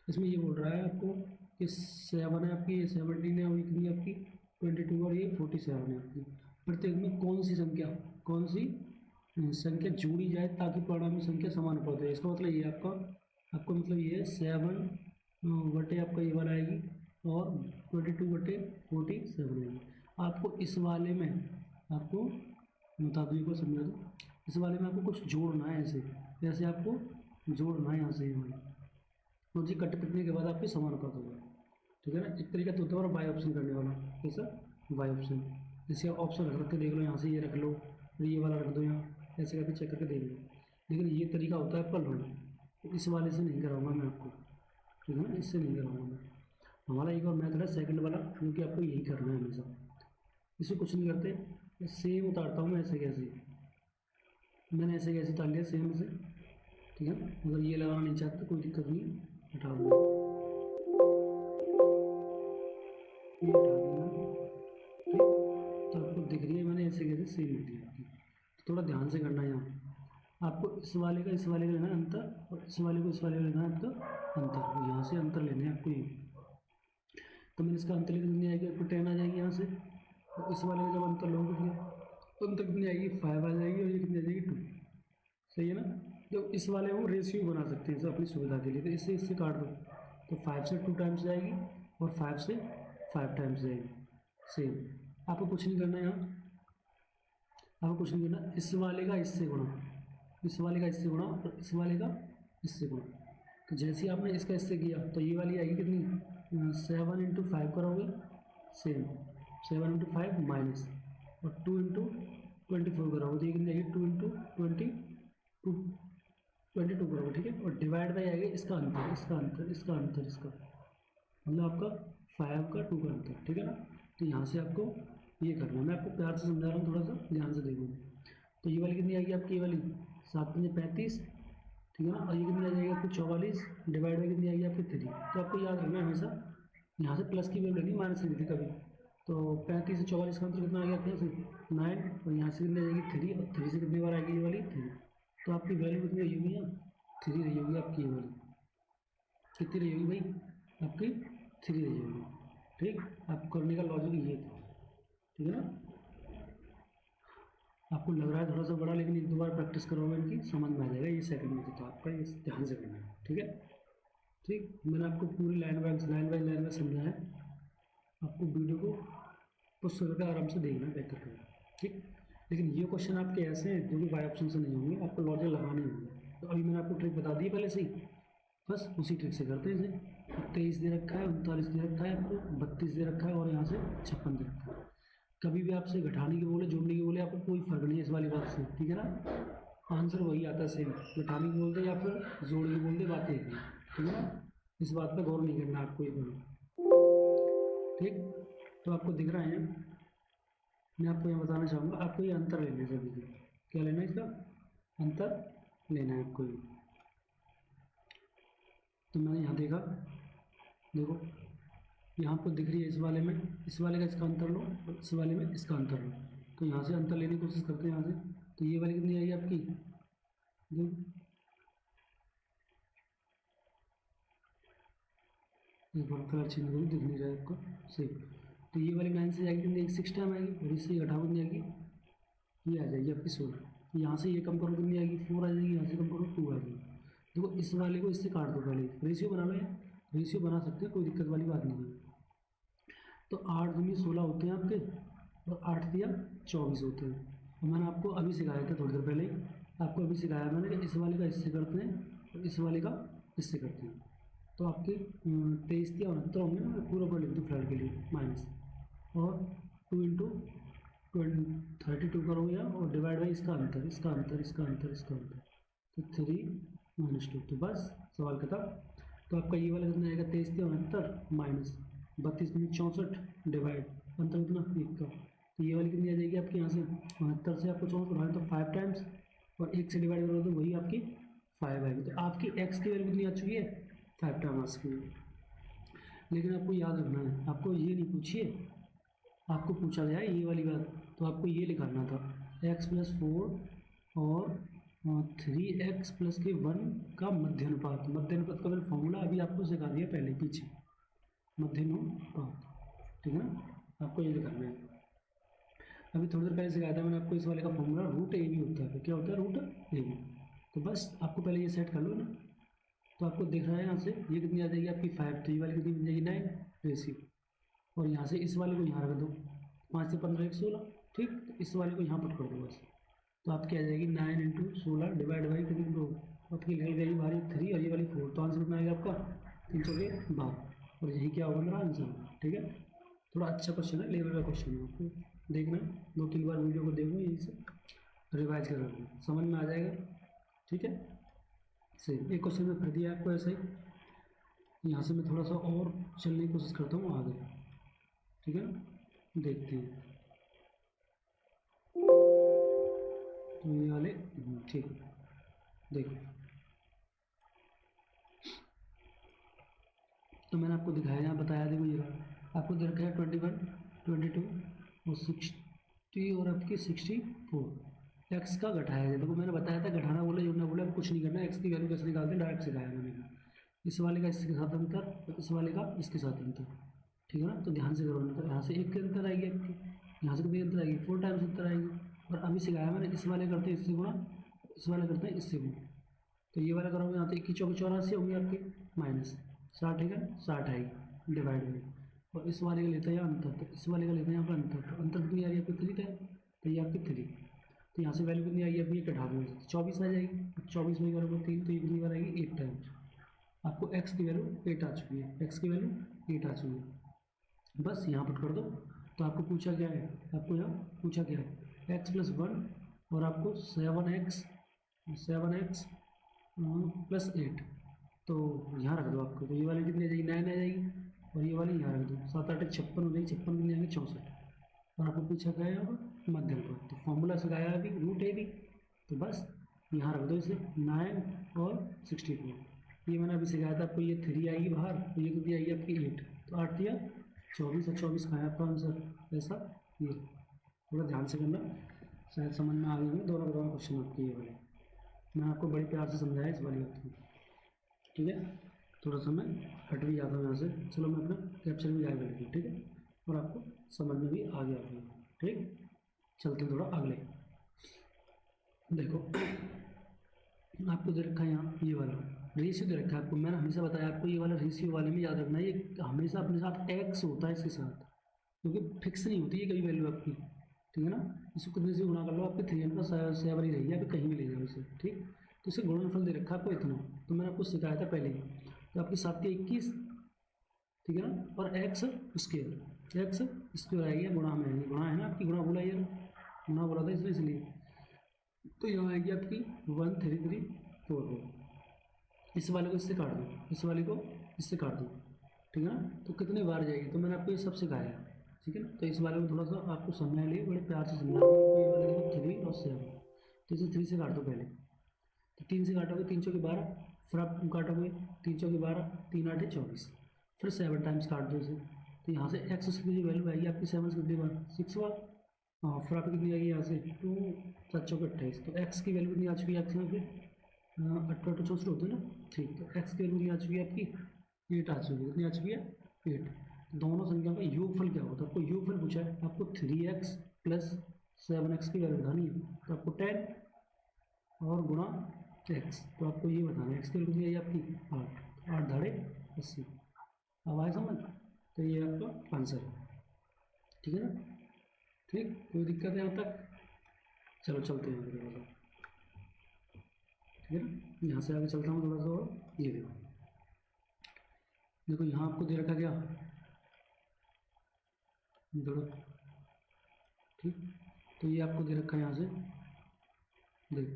इसमें ये बोल रहा है आपको कि 7 है आपकी, ये 17 है, और ये कितनी आपकी 22 और ये 47 है आपकी। प्रत्येक में कौन सी संख्या जोड़ी जाए ताकि परिणामी संख्या समानुपात है। इसका मतलब ये आपको मतलब ये 7 बटे आपका ये वाला आएगी, और 22/47 आएगी। आपको इस वाले में आपको बता दूँ, को समझा दूँ, इस वाले में आपको कुछ जोड़ना है, ऐसे आपको जोड़ना है यहाँ से ये वाला, तो जी कट पिटने के बाद आपके समानुपात होगा, ठीक है ना। एक तरीका तो होता है और बाय ऑप्शन करने वाला, कैसा बाय ऑप्शन, जैसे आप ऑप्शन रख रखे देख लो, यहाँ से ये रख लो, फिर ये वाला रख दो यहाँ, ऐसे करके चेक करके देख लो। लेकिन ये तरीका होता है आपका लोड, तो इस वाले से नहीं कराऊंगा मैं आपको, ठीक है ना, इससे नहीं कराऊंगा मैं। हमारा एक और मेथड है सेकंड वाला, क्योंकि आपको यही करना है हमेशा, इसमें कुछ नहीं करते, सेम उतारता हूँ मैं ऐसे कैसे, मैंने ऐसे कैसे उतार लिया सेम से, ठीक है। अगर ये लगाना नहीं चाहते कोई दिक्कत नहीं, हटा दूँगा, ये हटा देना, ठीक। तो आपको दिख रही है मैंने ऐसे कैसे सेम लिख दिया आपकी। तो थोड़ा ध्यान से करना है यहाँ, आपको इस वाले का लेना है अंतर, और इस वाले को लेना है आपका अंतर, यहाँ से अंतर लेने हैं आपको ये। तो मैंने इसका अंतर कितनी आएगी आपको 10 आ जाएगी यहाँ से, और इस वाले का जब अंतर लोगे तो अंतर कितनी आएगी 5 आ जाएगी, और ये कितनी आ जाएगी 2। सही है ना। तो इस वाले को रेशियो बना सकते हैं इसे अपनी सुविधा के लिए, तो इससे काट दो, तो 5 से 2 टाइम्स जाएगी, और 5 से 5 टाइम्स जाएगी, सेम। आपको कुछ नहीं करना है यहाँ, आपको कुछ नहीं करना, इस वाले का इससे गुणा, इस वाले का इससे गुणा, और इस वाले का इससे गुणा। तो जैसे ही आपने इसका इससे किया तो ये वाली आएगी कितनी 7 इंटू 5 करोगे, सेम 7 इंटू 5 माइनस, और 2 इंटू 24 करोगे तो ये कितनी आएगी 2 इंटू 22 करोगे, ठीक है। और डिवाइड बाई आएगा इसका अंतर, इसका अंतर, इसका अंतर, इसका मतलब आपका 5 का 2 का अंतर, ठीक है ना। तो यहाँ से आपको ये करना है, मैं आपको प्यार से समझा रहा हूँ, थोड़ा सा ध्यान से देखो। तो ये वाली कितनी आएगी आपकी, ये वाली 7 पंजे 35, ठीक है ना। और ये कितनी आ जाएगी आपकी 44, डिवाइड बाई कितनी आएगी आपकी 3। तो आपको याद रखना है हमेशा यहाँ से प्लस की वैल्यू लेनी, माइनस नहीं थी कभी। तो 35 से 44 का अंतर कितना आ गया यहाँ से 9, और यहाँ से कितनी आ जाएगी 3, और 3 से कितनी बार आएगी ये वाली 3। तो आपकी वैल्यू कितनी रही होगी यहाँ 3 रही होगी आपकी, ये वाली कितनी रही होगी भाई आपकी 3 रही होगी, ठीक। आपको करने का लॉजिक ये था, ठीक है ना। आपको लग रहा है थोड़ा सा बड़ा, लेकिन एक दो बार प्रैक्टिस करोगे इनकी समझ में आ जाएगा, ये सेकंड में तो आपका ये ध्यान से करना है, ठीक है। ठीक, मैंने आपको पूरी लाइन बाय समझा है, आपको वीडियो को पुश करके आराम से देखना है बेहतर है, ठीक। लेकिन ये क्वेश्चन आपके ऐसे हैं जो कि बाय ऑप्शन से नहीं होंगे, आपको लॉजिक लगाने होंगे। तो अभी मैंने आपको ट्रिक बता दी पहले से ही, बस उसी ट्रिक से करते हैं इसे। 23 दे रखा है, 39 दे रखा है आपको, 32 दे रखा है, और यहाँ से 56 दे रखा है। कभी भी आपसे घटाने की बोले जोड़ने की बोले आपको कोई फर्क नहीं है इस वाली बात से, ठीक है ना। आंसर वही आता है सेम, घटाने की बोलते या फिर जोड़ने की बोलते, बातें एक ही, ठीक है ना। इस बात पर गौर नहीं करना आपको ये करो, ठीक। तो आपको दिख रहा है, मैं आपको यहाँ बताना चाहूँगा, आपको ये अंतर लेना है सभी को। क्या लेना है इसका अंतर लेना है आपको ये। तो मैंने यहाँ देखा, देखो यहाँ आपको दिख रही है इस वाले में, इस वाले का इसका अंतर लो, और इस वाले में इसका अंतर लो। तो यहाँ से अंतर लेने की कोशिश करते हैं यहाँ से, तो ये वाली कितनी आएगी आपकी, जो एक बार कलर चेंज करूँ दिख नहीं रहा है आपको सही। तो ये वाली 9 से जाएगी कितनी, 6 टाइम आएगी, और इससे घटाओ कितनी आएगी, ये आ जाएगी आपकी 16। यहाँ से ये कम करो कितनी आएगी 4 आ जाएगी, यहाँ से कम करो 2 आ जाएगी। देखो इस वाले को इससे काट दो, पहले रेशियो बना लो, रेशियो बना सकते हैं, कोई दिक्कत वाली बात नहीं है। तो 8 दूनी 16 होते हैं आपके, और 8 दिया 24 होते हैं। और मैंने आपको अभी सिखाया था थोड़ी देर पहले ही, आपको अभी सिखाया मैंने कि इस वाले का इससे करते हैं, और इस वाले का इससे करते हैं। तो आपके 23 या 69 होंगे ना, पूरा पूरा लिख दूँ फ्लैट के लिए माइनस, और 2 इंटू 32 करोगे या, और डिवाइड बाई इसका अंतर, इसका अंतर, इसका अंतर, इसका अंतर, तो 3 माइनस 2, तो बस सवाल खत्म। तो आपका ये वाला कितना आएगा 23 या 69 माइनस 32 में 64, डिवाइड अंतर कितना 1 का। तो ये वाली कितनी आ जाएगी आपके यहाँ से 69 से आपको 64 बढ़ाएं तो 5 टाइम्स, और 1 से डिवाइड करोगे तो वही आपकी 5 आएगी। तो आपकी x की वैल्यू कितनी आ चुकी है 5 टाइम्स की। लेकिन आपको याद रखना है, आपको ये नहीं पूछिए, आपको पूछा गया है ये वाली बात, तो आपको ये लिखाना था x+4 और 3x+1 का मध्यानुपात। मध्यानुपात का मैंने फॉर्मूला अभी आपको सिखा दिया पहले पीछे, मध्यानुपात, ठीक है ना। आपको ये लिखाना है, अभी थोड़ी देर पहले सिखाया था मैंने आपको इस वाले का फॉर्मूला √a भी होता है। क्या होता है √a भी। तो बस आपको पहले ये सेट कर लो ना। तो आपको दिख रहा है यहाँ से ये कितनी आ जाएगी आपकी 5, तो ये वाली कितनी बन जाएगी 9 रेशियो, और यहाँ से इस वाले को यहाँ रख दो, 5 से 15 1 16, ठीक। तो इस वाले को यहाँ पुट कर दो बस, तो आपकी आ जाएगी 9 इंटू 16 डिवाइड बाई कितनी 2, आपकी निकल जाएगी बारी 3 और ये वाली 4। तो आंसर कितना आएगा आपका 312, और यही क्या होगा मेरा आंसर, ठीक है। थोड़ा अच्छा क्वेश्चन है, लेवल का क्वेश्चन है, आपको देखना है 2-3 बार वीडियो को देखो, यही से रिवाइज कर रखना, समझ में आ जाएगा, ठीक है। सही, एक क्वेश्चन में कर दिया आपको ऐसा ही। यहाँ से मैं थोड़ा सा और चलने की कोशिश करता हूँ आगे, ठीक है ना, देखते हैं। ठीक, देखो तो मैंने आपको दिखाया, यहाँ बताया, देखो ये आपको दे रखा है 21, 22 और 60 और आपकी 64। एक्स का घटाया है, देखो मैंने बताया था घटाना बोले जोड़ना बोले, अब कुछ नहीं करना, एक्स की वैल्यू कैसे निकालते हैं डायरेक्ट सिखाया मैंने। इस वाले का इसके साथ अंतर और इस वाले का इसके साथ अंतर, ठीक है ना। तो ध्यान से करो अंतर, यहाँ से 1 के अंतर आएगी आपकी, यहाँ से कितनी अंतर आएगी 4 टाइम्स अंतर आएगी। और अभी सिखाया मैंने, इस वाले करते हैं इससे गुणा, इस वाले करते हैं इससे गुणा। तो ये वाला करोगे यहाँ तो 21 चौके 84 होंगे आपके माइनस 60 है, 60 आएगी डिवाइड में। और इस वाले का लेते हैं यहाँ अंतर, तो इस वाले का लेते हैं यहाँ पर अंतर, तो अंतर कितनी आ रही है आपकी 3 है, तो ये आपकी 3। तो यहाँ से वैल्यू कितनी आई है अभी, 18 24 आ जाएगी। 24 में करोगे 3 तो ये कितनी बार आएगी 8 टाइम्स। आपको x की वैल्यू 8 आ चुकी है, x की वैल्यू 8 आ चुकी है। बस यहाँ पुट कर दो। तो आपको पूछा क्या है, आपको यहाँ पूछा क्या है x + 1 और आपको 7x + 8। तो यहाँ रख दो आपको, तो ये वाली कितनी आ जाएगी 9 आ जाएगी, और ये वाली यहाँ रख दो 7 8 56 हो जाएगी, 56 कितनी आएंगे 64। और आपको पूछा क्या है यहाँ मध्यम पद, तो फॉर्मूला सिखाया अभी रूट है भी, तो बस यहाँ रख दो इसे 9 और 64। ये मैंने अभी सिखाया था आपको, ये 3 आएगी बाहर, तो ये कितनी आएगी आपकी 8, तो 8 या 24 और 24 का है आपका आंसर। ऐसा ये थोड़ा ध्यान से करना, शायद समझ में आ गई होंगे। दोनों क्वेश्चन आपके ये वाले मैंने आपको बड़े प्यार से समझाया इस वाली बात को, ठीक है। थोड़ा सा मैं हट भी जाता हूँ यहाँ से, चलो मैं अपना कैप्चर भी जाएगा लेकिन, ठीक है, और आपको समझ में भी आ गया होगा, ठीक। चलते हैं थोड़ा अगले, देखो आपको दे रखा है यहाँ ये वाला रेशियो दे रखा है आपको, मैंने हमेशा बताया आपको ये वाला रेशियो वाले में याद रखना है, ये हमेशा अपने साथ एक्स होता है इसके साथ, क्योंकि फिक्स नहीं होती है कभी वैल्यू आपकी, ठीक है ना। इसको कितने से गुणा कर लो, आपके 307 ही रहेगी, आप कहीं भी ले जाओ इसे, ठीक। तो इसे गुणनफल दे रखा है आपको इतना, तो मैंने आपको सिखाया था पहले ही। तो आपकी 7 के 21, ठीक है ना, और एक्स स्क्वायर आएगी, गुणा में आएगी, गुणा है ना आपकी, गुणा बोला यार, गुणा बोला था इसलिए। तो यहाँ आएगी आपकी 1334। इस वाले को इससे काट दो, इस वाले को इससे काट दो, ठीक है ना। तो कितने बार जाएगी, तो मैंने आपको ये सब सिखाया है, ठीक है ना। तो इस वाले को थोड़ा सा आपको समझने के लिए बड़े प्यार से समझा रहा हूँ। ये वाले देखो 3 और 7, तो इसे 3 से काट दो पहले, तो 3 से काटोगे 3 चौके 12, फिर आप काटोगे 3 चौके 12, 3 8 24, फिर 7 टाइम्स काट दो इसे। तो यहाँ से एक्स की जो वैल्यू आएगी आपकी 7 कितनी बार 6 बार, हाँ, फिर आपकी कितनी आएगी यहाँ से 2 7 चौके 28। तो एक्स की वैल्यू कितनी आ चुकी है एक्स में फिर 18 64 होते हैं ना, ठीक। तो एक्स की वैल्यू कितनी आ चुकी है आपकी 8 आ चुकी है, कितनी आ चुकी है 8। दोनों संख्याओं का योगफल क्या होता है, आपको योगफल पूछा है, आपको 3x + 7x की वैल्यू बतानी है, तो आपको 10 और गुणा x, तो आपको ये बताना है एक्स की वैल्यू कितनी आई आपकी 8, 8 धारे 80। अब आए समझ, तो ये आपका आंसर है, ठीक है ना। ठीक, कोई दिक्कत है यहाँ तक, चलो चलते हैं थोड़ा सा, ठीक है ना। यहाँ से आगे चलता हूँ थोड़ा सा, और ये देखो देखो यहाँ आपको दे रखा क्या देखो, ठीक। तो ये आपको दे रखा है यहाँ से, देखो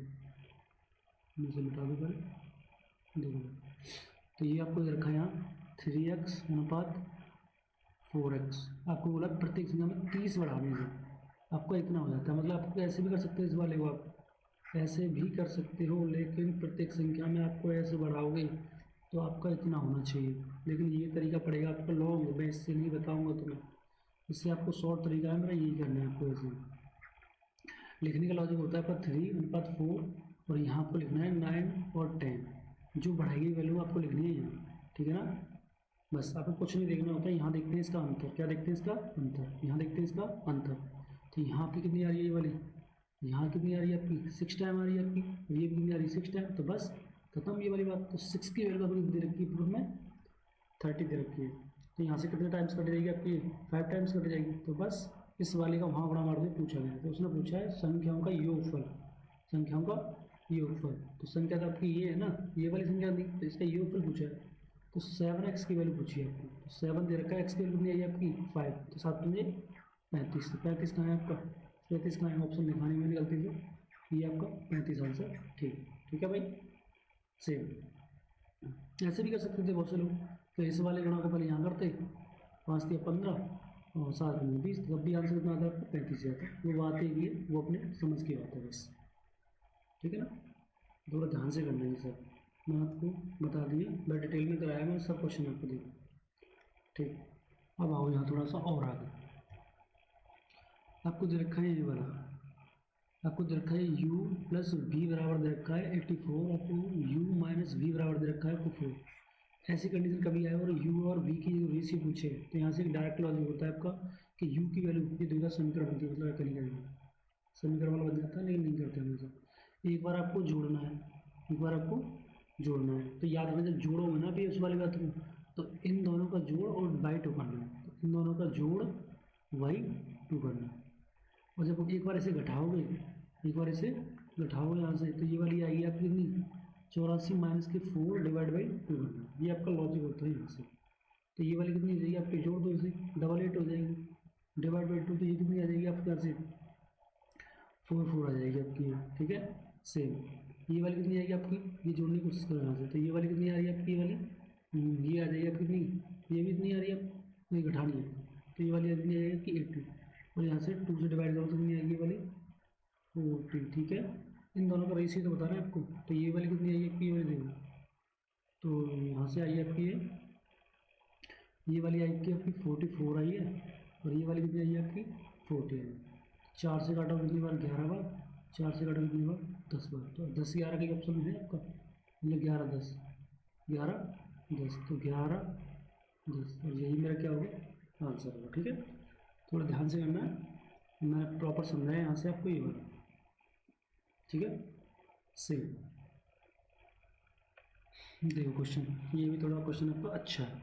मैं इसे मिटा दूँ पहले, देखो तो ये आपको दे रखा है यहाँ 3x अनुपात 4x। आपको बोला प्रत्येक संख्या में 30 बढ़ाने से आपका इतना हो जाता है, मतलब आपको ऐसे भी कर सकते हो, इस वाले को आप ऐसे भी कर सकते हो, लेकिन प्रत्येक संख्या में आपको ऐसे बढ़ाओगे तो आपका इतना होना चाहिए। लेकिन ये तरीका पड़ेगा आपको लॉन्ग, मैं इससे नहीं बताऊंगा तुम्हें, इससे आपको शॉर्ट तरीका है मेरा, यही करना है आपको। ऐसे लिखने का लॉजिक होता है पर 3:4, और यहाँ आपको लिखना है 9 और 10, जो बढ़ाई गई वैल्यू आपको लिखनी है यहाँ, ठीक है ना। बस आपको कुछ नहीं देखना होता है, यहाँ देखते हैं इसका अंतर, क्या देखते हैं इसका अंतर, यहाँ देखते हैं इसका अंतर। तो यहाँ आपकी कितनी आ रही है ये वाली, यहाँ कितनी आ रही है आपकी 6 टाइम आ रही है आपकी, और ये कितनी आ रही है 6 टाइम, तो बस खत्म ये वाली बात। तो 6 की वैल्यू आपको दे रखी है, प्रूफ में 30 दे रखी है, तो यहाँ से कितने टाइम्स कट जाएगी आपकी 5 टाइम्स कट जाएगी। तो बस इस वाले का वहाँ बड़ा मार दे, पूछा गया तो उसने पूछा है संख्याओं का योगफल, संख्याओं का योगफल। तो संख्या तो आपकी ये है ना, ये वाली संख्या दी, तो इसका योगफल पूछा है। तो 7x की वैल्यू पूछी है आपको, तो 7 दे रखा है, x की वैल्यू कितनी आई आपकी 5, तो 7 दूँगे 35, तो 35 कहाँ है आपका, 35 कहाँ है, ऑप्शन लिखा नहीं मैंने गलती से, ये आपका 35 आंसर, ठीक, ठीक है भाई। सेम ऐसे भी कर सकते थे बहुत से लोग, तो इस वाले गुणा को पहले यहाँ करते, 5 या 15 और 7 में 20, तब भी आंसर कितना आता है आपको 35 आता है। वो बात एक ही है, वो अपने समझ की बात है बस, ठीक है ना। थोड़ा ध्यान से करना है ये सब, मैं आपको बता दिए, मैं डिटेल में कराया, मैं सब क्वेश्चन आपको दिए। ठीक, अब आओ यहाँ थोड़ा सा और आगे। आपको दे रखा है ये वाला, आपको दे रखा है u प्लस वी बराबर दे रखा है 84, आपको u माइनस वी बराबर दे रखा है आपको 4। ऐसी कंडीशन कभी आए और u और v की जो रेशियो पूछे, तो यहाँ से एक डायरेक्ट लॉजिक होता है आपका कि u की वैल्यू, ये दुविधा समीकरण बनती है, मतलब कहीं कहीं समीकरण वाला बन जाता है, लेकिन नहीं करते हमेशा। एक बार आपको जोड़ना है, एक बार आपको जोड़ना है, तो याद रखना जब जोड़ोगे ना भी उस वाली बात को, तो इन दोनों का जोड़ और बाई टू करना है, तो इन दोनों का जोड़ बाई टू करना है। और जब एक बार इसे घटाओगे, एक बार इसे घटाओगे यहाँ से, तो ये वाली आएगी आपकी कितनी, 84 माइनस के 4 डिवाइड बाई 2 करना, ये आपका लॉजिक होता है यहाँ से। तो ये वाली कितनी हो जाएगी आपकी, जोड़ दो इसे, 88 हो जाएगी, डिवाइड बाई 2, तो ये कितनी आ जाएगी आपके यहाँ से 4 आ जाएगी आपकी, ठीक है। सेम ये वाली कितनी आएगी आपकी, ये जोड़ने की कोशिश करो यहाँ से, तो ये वाली कितनी आ रही है आपकी, ये वाली ये आ जाएगी आपकी कितनी, ये भी इतनी आ रही है, ये घटानी है, तो ये वाली कितनी आएगी आपकी 80, और यहाँ से 2 से डिवाइड करो तो कितनी आएगी वाली 40, ठीक है। इन दोनों का रेशियो तो बता रहे हैं आपको, तो ये वाली कितनी आएगी आपकी, ये वाली देखो, तो यहाँ से आई आपकी ये वाली आई आपकी 44 आई है, और ये वाली कितनी आई है आपकी 40 है। 4 से काटो कितनी बार, 11 बार, 4 से काटो कितनी बार, 10 बार, तो 10 11 का ऑप्शन है आपका, मतलब 11 10, 11 10, तो 11 10, और यही मेरा क्या होगा आंसर होगा, ठीक है। थोड़ा ध्यान से करना है, मैंने प्रॉपर समझाया यहाँ से आपको ये वाला, ठीक है। सेम देखो क्वेश्चन, ये भी थोड़ा क्वेश्चन आपका अच्छा है।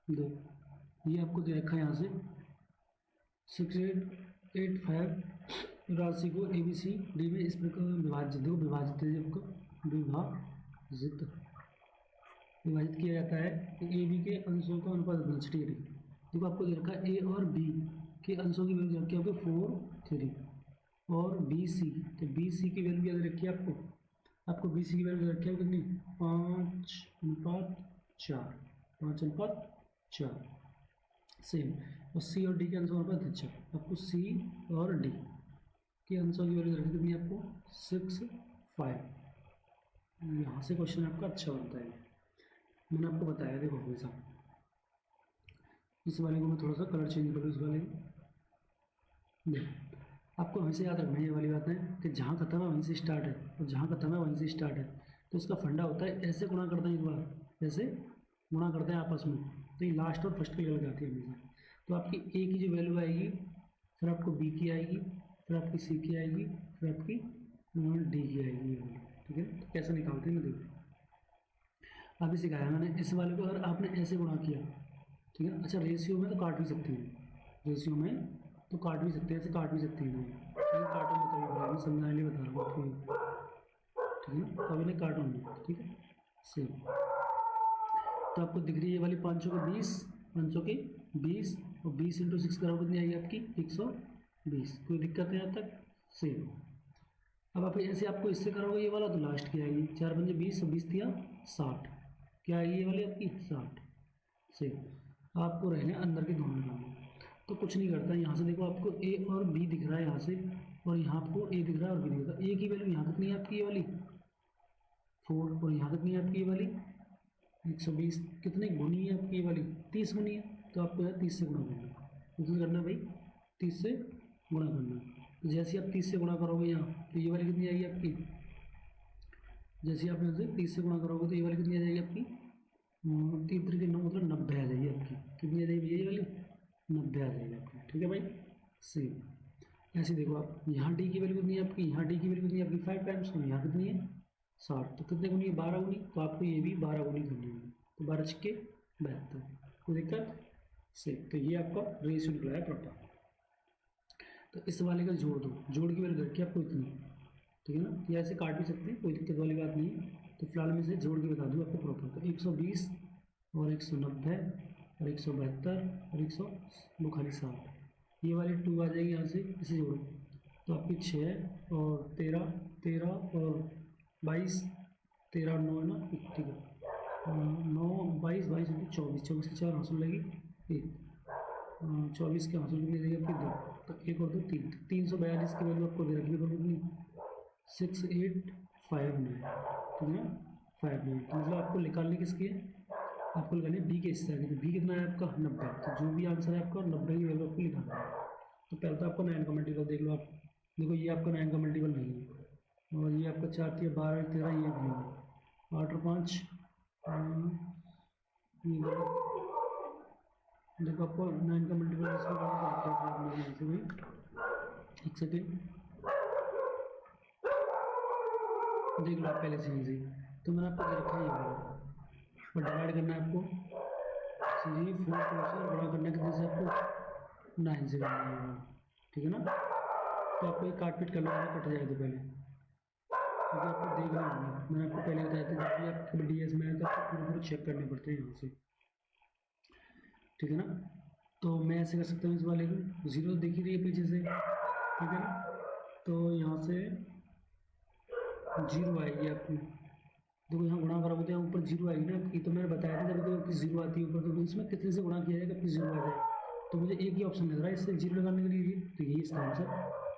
देखो ये आपको दे रखा है यहाँ से 6885 राशि को ए बी सी डी में इस प्रकार विभाजित, देखो विभाजित है आपका, विभाजित विभाजित किया जाता है कि ए बी के अंशों का अनुपात होना चाहिए। देखो आपको दे रखा है ए और बी के अंशों की वैल्यू रखी है आपको 4 3, और बी सी, तो बी सी की वैल्यू क्या दे रखी है आपको, आपको बी सी की वैल्यू रखी है कितनी 5:4, 5:4 सेम। और सी और डी के अंशों का अच्छा, आपको सी और डी के अंशों की वैल्यू रखी कितनी आपको 6 5। यहाँ से क्वेश्चन आपका अच्छा बनता है, मैंने आपको बताया। देखो हमेशा इस वाले को मैं थोड़ा सा कलर चेंज करूँ, इस वाले को देखो, आपको हमेशा याद रखना है ये वाली बात है कि जहाँ खत्म है वहीं से स्टार्ट है, और जहाँ खत्म है वहीं से स्टार्ट है। तो इसका फंडा होता है ऐसे गुणा करते हैं, एक बार ऐसे गुणा करते हैं आपस में, तो ये लास्ट और फर्स्ट की लग जाती है हमेशा। तो आपकी ए की जो वैल्यू आएगी, फिर आपको बी की आएगी, फिर आपकी सी की आएगी, फिर आपकी डी की आएगी, ठीक है। तो कैसे निकालते हैं मैं देखो, अभी सिखाया मैंने इस वाले को, अगर आपने ऐसे गुणा किया, ठीक है। अच्छा रेशियो में तो काट भी सकते हैं, रेशियो में तो काट भी सकते हैं, ऐसे काट भी सकते हैं, लेकिन कार्टून में कभी बुलाएंगे, समझाने लिए बता रहा हूँ, ठीक है। कभी नहीं कार्टून में, ठीक है सेम। तो आपको दिख रही है ये वाली 500 के 20, 500 के 20, और 20 इंटू 6 करोगे कितनी आएगी आपकी 120, कोई दिक्कत नहीं आता सेम। अब आप ऐसे आपको इससे करोगे ये वाला, तो लास्ट की आएगी 4 पंजे 20, और 20 दिया 60, क्या आएगी ये वाली आपकी 60 सेम। आपको रहने अंदर के दोनों निकालने, तो कुछ नहीं करता, यहाँ से देखो आपको ए और बी दिख रहा है यहाँ से, और यहाँ आपको ए दिख रहा है और बी दिख रहा है। ए की वैल्यू यहाँ कितनी है आपकी ये वाली 4, और यहाँ कितनी है आपकी ये वाली 120, कितने गुनी है आपकी ये वाली 30 गुनी है, तो आपको यहाँ 30 से गुणा करना है, कितना करना है भाई 30 से गुणा करना है। तो जैसे आप 30 से गुणा करोगे यहाँ, तो ये वाली कितनी आएगी आपकी, जैसे आप यहाँ से 30 से गुणा करोगे तो ये वाली कितनी आ जाएगी आपकी 3 3 9, मतलब 90 आ जाएगी आपकी, कितनी आ जाएगी ये वाली 90 आ जाएगी आपकी, ठीक है भाई सेम। ऐसे देखो आप यहाँ डी की वैल्यू कितनी है आपकी, यहाँ डी की वैल्यू कितनी है आपकी 5 टाइम्स, तो यहाँ कितनी है 60, तो कितने गुनी है 12 गुनी, तो आपको ये भी 12 गुनी करनी है, तो 12 छक्के 72, कोई दिक्कत सेम। तो ये आपका रेशियो निकला है प्रॉपर। तो इस वाले का जोड़ दो, जोड़ की वैल्यू रखी आपको इतनी, ठीक है ना, या ऐसे काट भी सकते हैं, कोई दिक्कत वाली बात नहीं है। तो फिलहाल में से जोड़ के बता दूँ आपको प्रॉपर, तो 120 और 190 और 172 और 100 वो खाली 60, ये वाली 2 आ जाएगी यहाँ से, इसे जोड़ो तो आपकी 6 और 13 13 और 22, 13 9 है ना, ठीक है 9 22 22 होती 24, 24 की 4 हासिल लगी 1, 24 के हासिल कितनी देगी आपकी 2, तो 1 और 2 3, 342 की वैल्यू आपको दे रखी है कितनी 6859, ठीक है ना, 59। तो मतलब आपको निकालने किसकी है, आपको निकालनी है बी के हिस्से की। तो बी कितना है आपका 90। तो जो भी आंसर है आपका 90 की वैल्यू आपको निकालना है। तो पहले तो आपको 9 का मल्टीपल देख लो आप। देखो ये आपका 9 का मल्टीपल नहीं है, और ये आपका 4 3 12 13 ये भी नहीं है। 8 और 5 देखो आपको 9 का मल्टीपल इसमें करना पड़ता है। मेरे यहाँ से भाई एक सेकेंड देख लो आप पहले से ही। तो मैंने आपको दे रखा है ये वाला, और डिवाइड करना है आपको जी 4 से गुणा करने के जैसे आपको 9 से करना है ये, ठीक है ना। तो आपको एक काट पीट कर लो, कट जाए तो पहले, क्योंकि आपको देखना होगा। मैंने आपको पहले बताया था जब भी आप कभी डी एस में आए तो आपको पूरे पूरे चेक करने पड़ते हैं यहाँ से, ठीक है ना। तो मैं ऐसे कर सकता हूँ इस वाले को, जीरो दिख ही रही है पीछे से, ठीक है ना। तो यहाँ से जीरो आएगी आपकी। देखो यहाँ गुणा करोगे तो यहाँ ऊपर जीरो आएगी ना आपकी। तो मैंने बताया था जब तो आपकी जीरो आती है ऊपर, तो इसमें कितने से गुणा किया जाएगा आपकी जीरो आ जाए। तो मुझे एक ही ऑप्शन लग रहा है इससे जीरो लगाने के लिए, तो यही इसका आंसर,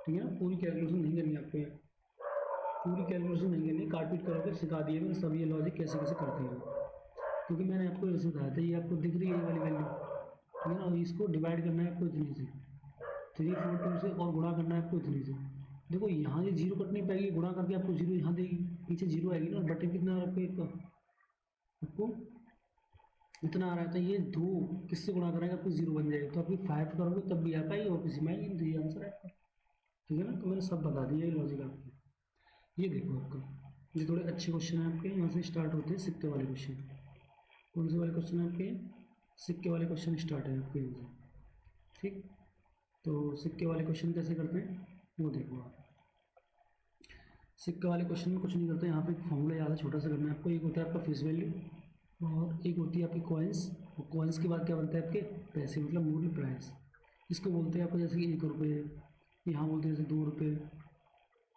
ठीक है ना। पूरी कैलकुलेशन नहीं करनी आपको, यहाँ पूरी कैलकुलेशन नहीं करनी, काट पीट करोगे, सिखा दिए मैंने सब ये लॉजिक कैसे कैसे करते हैं, क्योंकि मैंने आपको ऐसे बताया था। ये आपको दिख रही है ये वाली वैल्यू, ठीक है ना। और इसको डिवाइड करना है आपको इतनी से 342 से, और गुणा करना है आपको इतनी से। देखो यहाँ ये जीरो कट नहीं पाएगी, गुणा करके आपको जीरो यहाँ देगी, पीछे जीरो आएगी ना, बटे कितना आ रहा है आपको, एक आपको इतना आ रहा है। तो ये दो किससे गुणा करेंगे आपको जीरो बन जाएगा। तो आपकी 5 करोगे तब भी आ पाएगी, और किसी में आएगी। तो ये आंसर है आपका, ठीक है ना। तो मैंने सब बता दिया ये लॉजिक आपको। ये देखो आपका, ये थोड़े अच्छे क्वेश्चन है आपके। यहाँ से स्टार्ट होते हैं सिक्के वाले क्वेश्चन। कौन से वाले क्वेश्चन है आपके, सिक्के वाले क्वेश्चन स्टार्ट है आपके यहाँ से, ठीक। तो सिक्के वाले क्वेश्चन कैसे करते हैं वो देखो आप। सिक्के वाले क्वेश्चन में कुछ नहीं करते, यहाँ पे एक फॉर्मूला याद है, छोटा सा करना है आपको। एक होता है आपका फेस वैल्यू, और एक होती है आपकी कॉइन्स। और कॉइन्स के बाद क्या बनता है आपके पैसे, मतलब मूल्य, प्राइस। इसको बोलते हैं आपको, जैसे कि 1 रुपये, यहाँ बोलते हैं जैसे 2 रुपये,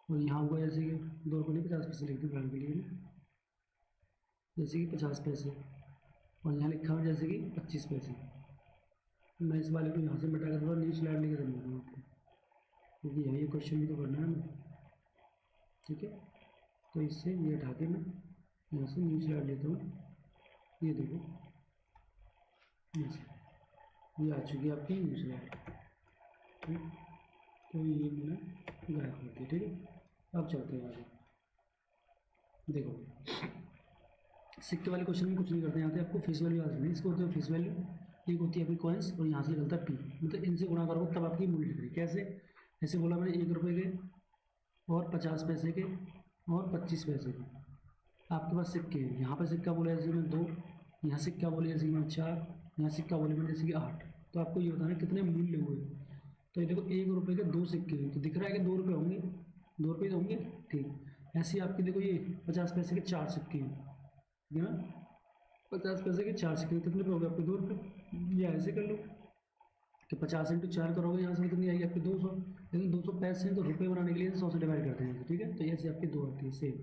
और यहाँ हुआ जैसे कि 2 रुपये नहीं 50 पैसे लिख दी के लिए, जैसे कि 50 पैसे। और यहाँ लिखा हुआ जैसे कि 25 पैसे। मैं इस वाले को यहाँ से मिटा कर न्यू स्लाइड लेकर दूँगा आपको, क्योंकि यहाँ ये क्वेश्चन भी तो करना है हमें, ठीक है। तो इससे ये हटा के मैं यहाँ से न्यू स्लाइड लेता हूँ। ये देखो ये आ चुकी है आपकी न्यू स्लाइड, ठीक। तो ये मैंने गायब कर दी, ठीक है। अब चलते हैं आगे। देखो सिक्के वाले क्वेश्चन में कुछ नहीं करते, यहाँ पे आपको फेस वैल्यू याद रखनी है। इसको होती है फेस वैल्यू, एक होती है आपकी कॉइन्स, और यहाँ से निकलता है पी। मतलब इनसे गुणा करोगे तब आपकी मूल्य निकलेगी। कैसे, जैसे बोला मैंने 1 रुपये के, और 50 पैसे के, और 25 पैसे के। आपके पास सिक्के हैं, यहाँ पर सिक्का बोला जैसे मैं 2, यहाँ सिक्का बोले जैसे कि मैं 4, यहाँ सिक्का बोले मैंने जैसे कि 8। तो आपको ये बताना कितने मूल्य हुए। तो ये देखो 1 रुपये के 2 सिक्के हैं, तो दिख रहा है कि 2 रुपये होंगे, 2 रुपये होंगे, ठीक। ऐसे ही आपकी देखो ये 50 पैसे के 4 सिक्के हैं, ठीक है ना। 50 पैसे के 4 सिक्के कितने पे हो गए आपके 2 रुपये। या ऐसे कर लो कि 50 इंटू 4 करोगे, यहाँ से कितनी आएगी आपकी 200। लेकिन 200 पैसे हैं तो रुपये बनाने के लिए 100 से डिवाइड करते हैं, ठीक है। तो ऐसे आपकी 2 आती है सेम।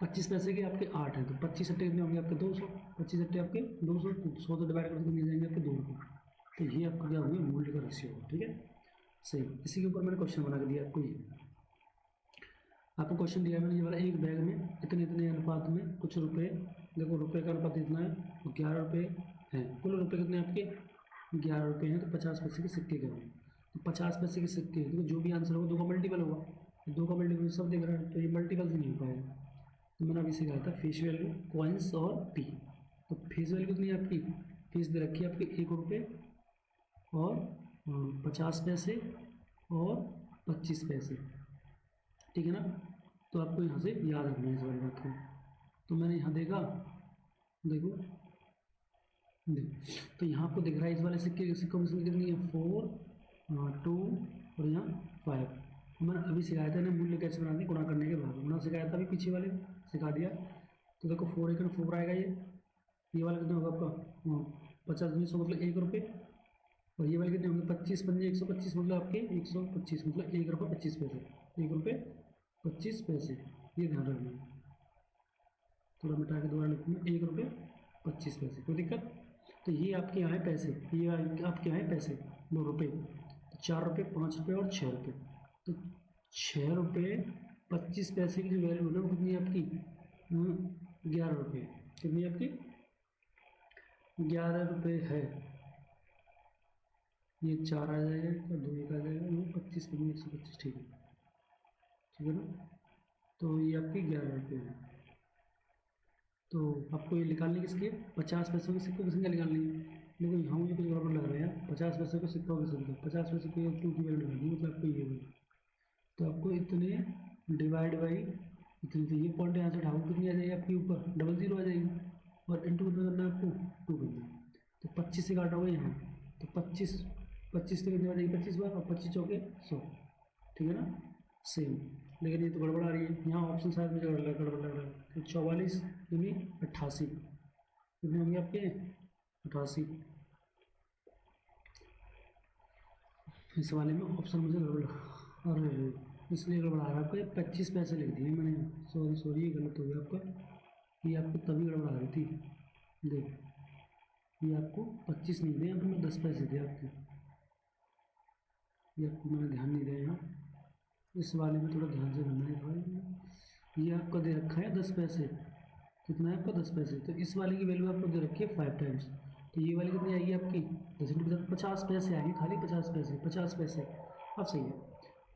25 पैसे के आपके 8 हैं, तो 25 अट्टे कितने होंगे आपके 200, 25 अट्टे आपके 200, 100 से डिवाइड करके मिल जाएंगे आपके 2 रुपये। तो ये आपका क्या होंगे मूल्य का रेशियो, ठीक है। सही, इसी के ऊपर मैंने क्वेश्चन बना के दिया आपको। ये आपको क्वेश्चन दिया मैंने, ये वाला एक बैग में इतने इतने अनुपात में कुछ रुपये, देखो रुपये का अनुपात इतना है, 11 रुपये हैं। कुल रुपये कितने आपके 11 रुपये हैं। तो 50 पैसे के सिक्के के होंगे, तो 50 पैसे के सिक्के, देखो जो भी आंसर होगा 2 का मल्टीपल होगा, 2 का मल्टीपल सब दिख रहा है, तो ये मल्टीपल से नहीं हो पाएगा। तो मैंने अभी सिखाया था फेस वैल्यू, कॉइन्स और पी। तो फेस वैल्यू कितनी है आपकी, फीस दे रखी है आपकी 1 रुपये, और 50 पैसे, और 25 पैसे, ठीक है ना। तो आपको यहाँ से याद रखना है इस वाली बात को। तो मैंने यहाँ देखा, देखो तो यहाँ आपको दिख रहा है इस वाले सिक्के सिक्कों में कितनी है 4, 2 और यहाँ 5। मैंने अभी सिखाया था ना मूल्य कैसे बनाते हैं गुणा करने के बाद, गुणा सिखाया था अभी पीछे वाले सिखा दिया। तो देखो 4 1 4 आएगा, ये वाला कितना होगा आपका 50 में 100 मतलब 1 रुपये, और ये वाले कितने होंगे 25 पंजे 125 मतलब आपके 125 मतलब 1 रुपये 25 पैसे, 1 रुपये 25 पैसे। ये ध्यान रखना है, थोड़ा मिटा के दोबारा लिखूँगा 1 रुपये 25 पैसे, कोई दिक्कत। तो ये आपके यहाँ है पैसे, ये आपके यहाँ है पैसे 2 रुपये, 4 रुपये 5 रुपये और 6 रुपये। तो 6 रुपये 25 पैसे की जो वैल्यू है ना वो कितनी है आपकी 11 रुपये। कितनी है आपकी 11 रुपये है। ये 4 आ जाएगा, 2 1 आ जाएगा, वो 25 बनी 125। ठीक है, ठीक है ना। तो ये आपकी 11 रुपये है। तो आपको ये निकालनी किसकी है, 50 पैसों के सिक्कों की संख्या निकालनी है। देखो यहाँ मुझे कुछ गड़बड़ लग रहा है यार, 50 पैसों के सिक्कों की संख्या, 50 पैसे की 2 की वैल्यू निकालनी है, मतलब आपको ये वैल्यू। तो आपको इतने डिवाइड बाई इतने, तो ये पॉइंट यहाँ से उठाओ, कितनी आ जाएगी आपकी ऊपर 00 आ जाएगी, और इंटू कितना करना है आपको 2 करना है। तो 25 से काटोगे यहाँ, तो 25 25 से कितनी आ जाएगी 25 बार, और 25 चौके 100। ठीक है ना, सेम। लेकिन ये तो गड़बड़ आ रही है, यहाँ ऑप्शन शायद मुझे गड़बड़ लग रहा है। तो 44 दूनी 88, कितने होंगे आपके 88। इस वाले में ऑप्शन मुझे गड़बड़, अरे इसलिए गड़बड़ आ रहा है आपका, 25 पैसे लिख दिए मैंने, सॉरी सॉरी, ये गलत हो गया आपका, ये आपको तभी गड़बड़ आ रही थी। देख ये आपको 25 नहीं दिए, यहाँ पर मैं 10 पैसे दिए आपके, ये आपको मैंने ध्यान नहीं दिया यहाँ। इस वाले में थोड़ा ध्यान से करना है भाई। ये आपका दे रखा है 10 पैसे, कितना है आपका 10 पैसे, तो इस वाले की वैल्यू आपको दे रखी है 5 टाइम्स। तो ये वाली कितनी आएगी आपकी 10 इंटू 50 पैसे आएगी, खाली 50 पैसे, 50 पैसे। अब सही है,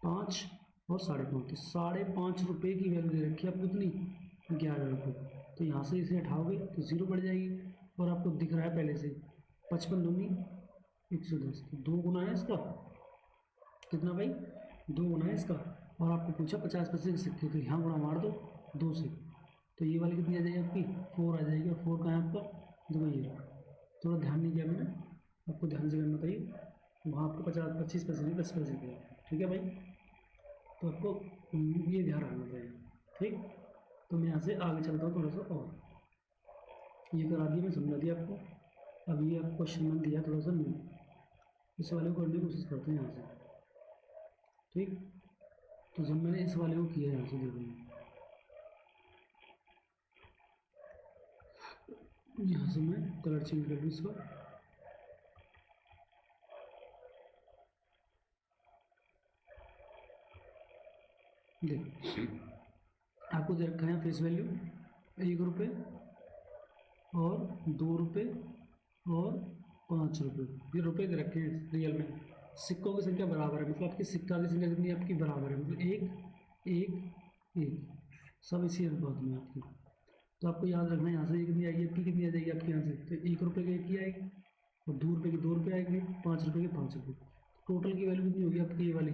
5 और 5.5, तो 5.5 रुपये की वैल्यू दे रखी है आपको कितनी 11 रुपये। तो यहाँ से इसे हटाओगे तो 0 बढ़ जाएगी, और आपको दिख रहा है पहले से 55 दूनी 110, तो 2 गुना है इसका, कितना भाई 2 गुना है इसका। और आपको पूछा 50 पैसे के सिक्के, तो यहाँ गुणा मार दो 2 से, तो ये वाली कितनी आ जाएगी आपकी 4 आ जाएगी। और 4 कहाँ है आपका, देखो ये रहा, थोड़ा ध्यान नहीं किया मैंने, आपको ध्यान से करना चाहिए। वहाँ आपको 25 पैसे नहीं 10 पैसे दिया, ठीक है भाई। तो आपको ये ध्यान रखना चाहिए, ठीक। तो मैं यहाँ से आगे चलता हूँ थोड़ा सा, और ये करा दिया, मैं समझा दिया आपको। अब ये आपको क्वेश्चन मैंने दिया थोड़ा सा न्यू, इस वाले को करने की कोशिश करते हैं यहाँ से, ठीक। तो जब मैंने इस वाले को किया यहाँ से, देखो यहाँ से मैं कलर चेंज कर दूँ इसका, देख आपको दे रखा है फेस वैल्यू 1 रुपये और 2 रुपये और 5 रुपये, ये रुपये दे रखे हैं रियल में। सिक्कों की संख्या बराबर है, मतलब आपकी सिक्का की संख्या कितनी आपकी बराबर है, मतलब 1 1 1, सब इसी अनुपात में आपकी। तो आपको याद रखना है यहाँ से कितनी आएगी आपकी, कितनी आ जाएगी आपके यहाँ से, तो 1 रुपये की 1 की आएगी, और 2 रुपये की 2 रुपये आएगी, 5 रुपये की 5 रुपये। टोटल की वैल्यू कितनी होगी आपकी ये वाली,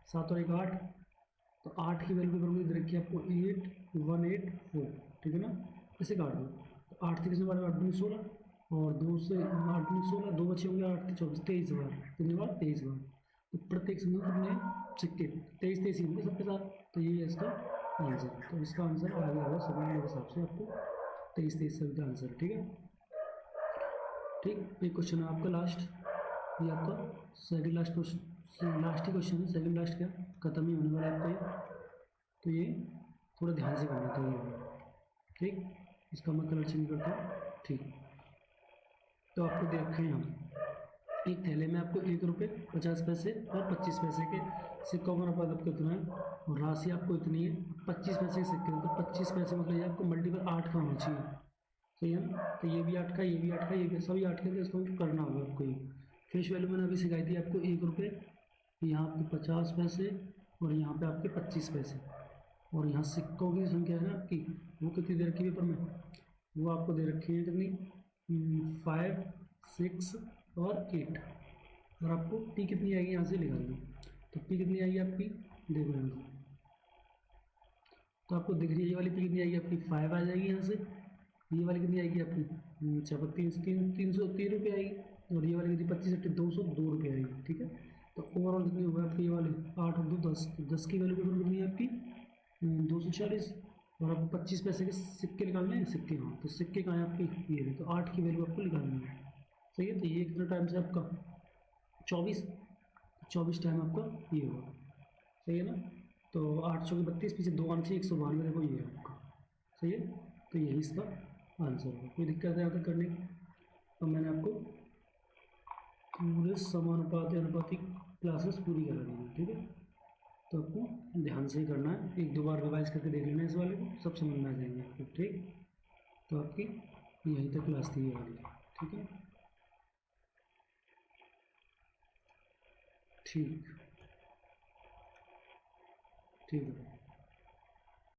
7 और 1 8, तो 8 की वैल्यू पेपर में दे रखी है आपको 8184, ठीक है ना। इसे काट दो, तो 8 से किसने बार 8 दूनी 16, और 2 से 8 दूनी 16, 2 बचे होंगे 8 से 24, 23 बार, कितनी बार 23 बार। तो प्रत्येक संख्या कितने सिक्के 23 23 ही होंगे सबके साथ, तो ये है इसका आंसर। तो इसका आंसर आ गया होगा सभी मेरे हिसाब से आपको 23 23 सभी का आंसर, ठीक है। ठीक, एक क्वेश्चन है आपका लास्ट, ये आपका सेकंड लास्ट क्वेश्चन, लास्ट ही क्वेश्चन है, सेकंड लास्ट क्या खत्म ही होने वाला है आपका ये। तो ये थोड़ा ध्यान से करना चाहिए, ठीक। इसका मैं कलर चेंज करता हूँ, ठीक। तो आपको दे रखे हैं यहाँ एक थैले में आपको 1 रुपये 50 पैसे और 25 पैसे के सिक्कों का अनुपात आपको इतना है, और राशि आपको इतनी है 25 पैसे के सिक्के, तो 25 पैसे मतलब ये आपको मल्टीपल 8 का होना चाहिए, सही है ना। तो ये भी 8 का, ये भी 8 का, ये भी सभी 8 के, तो इसको करना होगा आपको। ये फेस वैल्यू मैंने अभी सिखाई थी आपको 1 रुपये, यहाँ आपके 50 पैसे, और यहाँ पे आपके 25 पैसे, और यहाँ सिक्कों की संख्या है ना आपकी, वो कितनी दे रखी है पेपर में, वो आपको दे रखी है कितनी 5 6 और 8, और आपको पी कितनी आएगी यहाँ से निकाल दो। तो पी कितनी आएगी आपकी, देखो यहाँ से, तो आपको दिख रही है ये वाली पी कितनी आएगी आपकी 5 आ जाएगी यहाँ से, ये वाली कितनी आएगी आपकी अच्छा 303 रुपये आएगी, और ये वाली कितनी 25 8 202 रुपये आएगी, ठीक है। तो ओवरऑल कितनी होगा आपकी ये वाली 8 और 2 10, तो 10 की वैल्यू पेपर कितनी है आपकी 240, और आपको 25 पैसे के सिक्के निकालने हैं, सिक्के हाँ, तो सिक्के कहाँ है आपकी ये, तो 8 की वैल्यू आपको निकालनी है, सही है। तो ये कितना टाइम से आपका 24 टाइम आपका ये होगा, सही है ना। तो 8 चौके 32, पीछे 2 आने चाहिए 192, देखो ये है आपका, सही है। तो यही इसका आंसर होगा, कोई दिक्कत है यहाँ तक करने की। तो मैंने आपको पूरे समानुपाती अनुपातिक क्लासेस पूरी करा दी है, ठीक है। तो आपको ध्यान से ही करना है, एक दो बार रिवाइज करके देख लेना इस वाले को, सब समझ में आ जाएंगे आपको। ठीक, तो आपकी यहीं तक क्लास थी ये वाली। ठीक है, ठीक, ठीक है।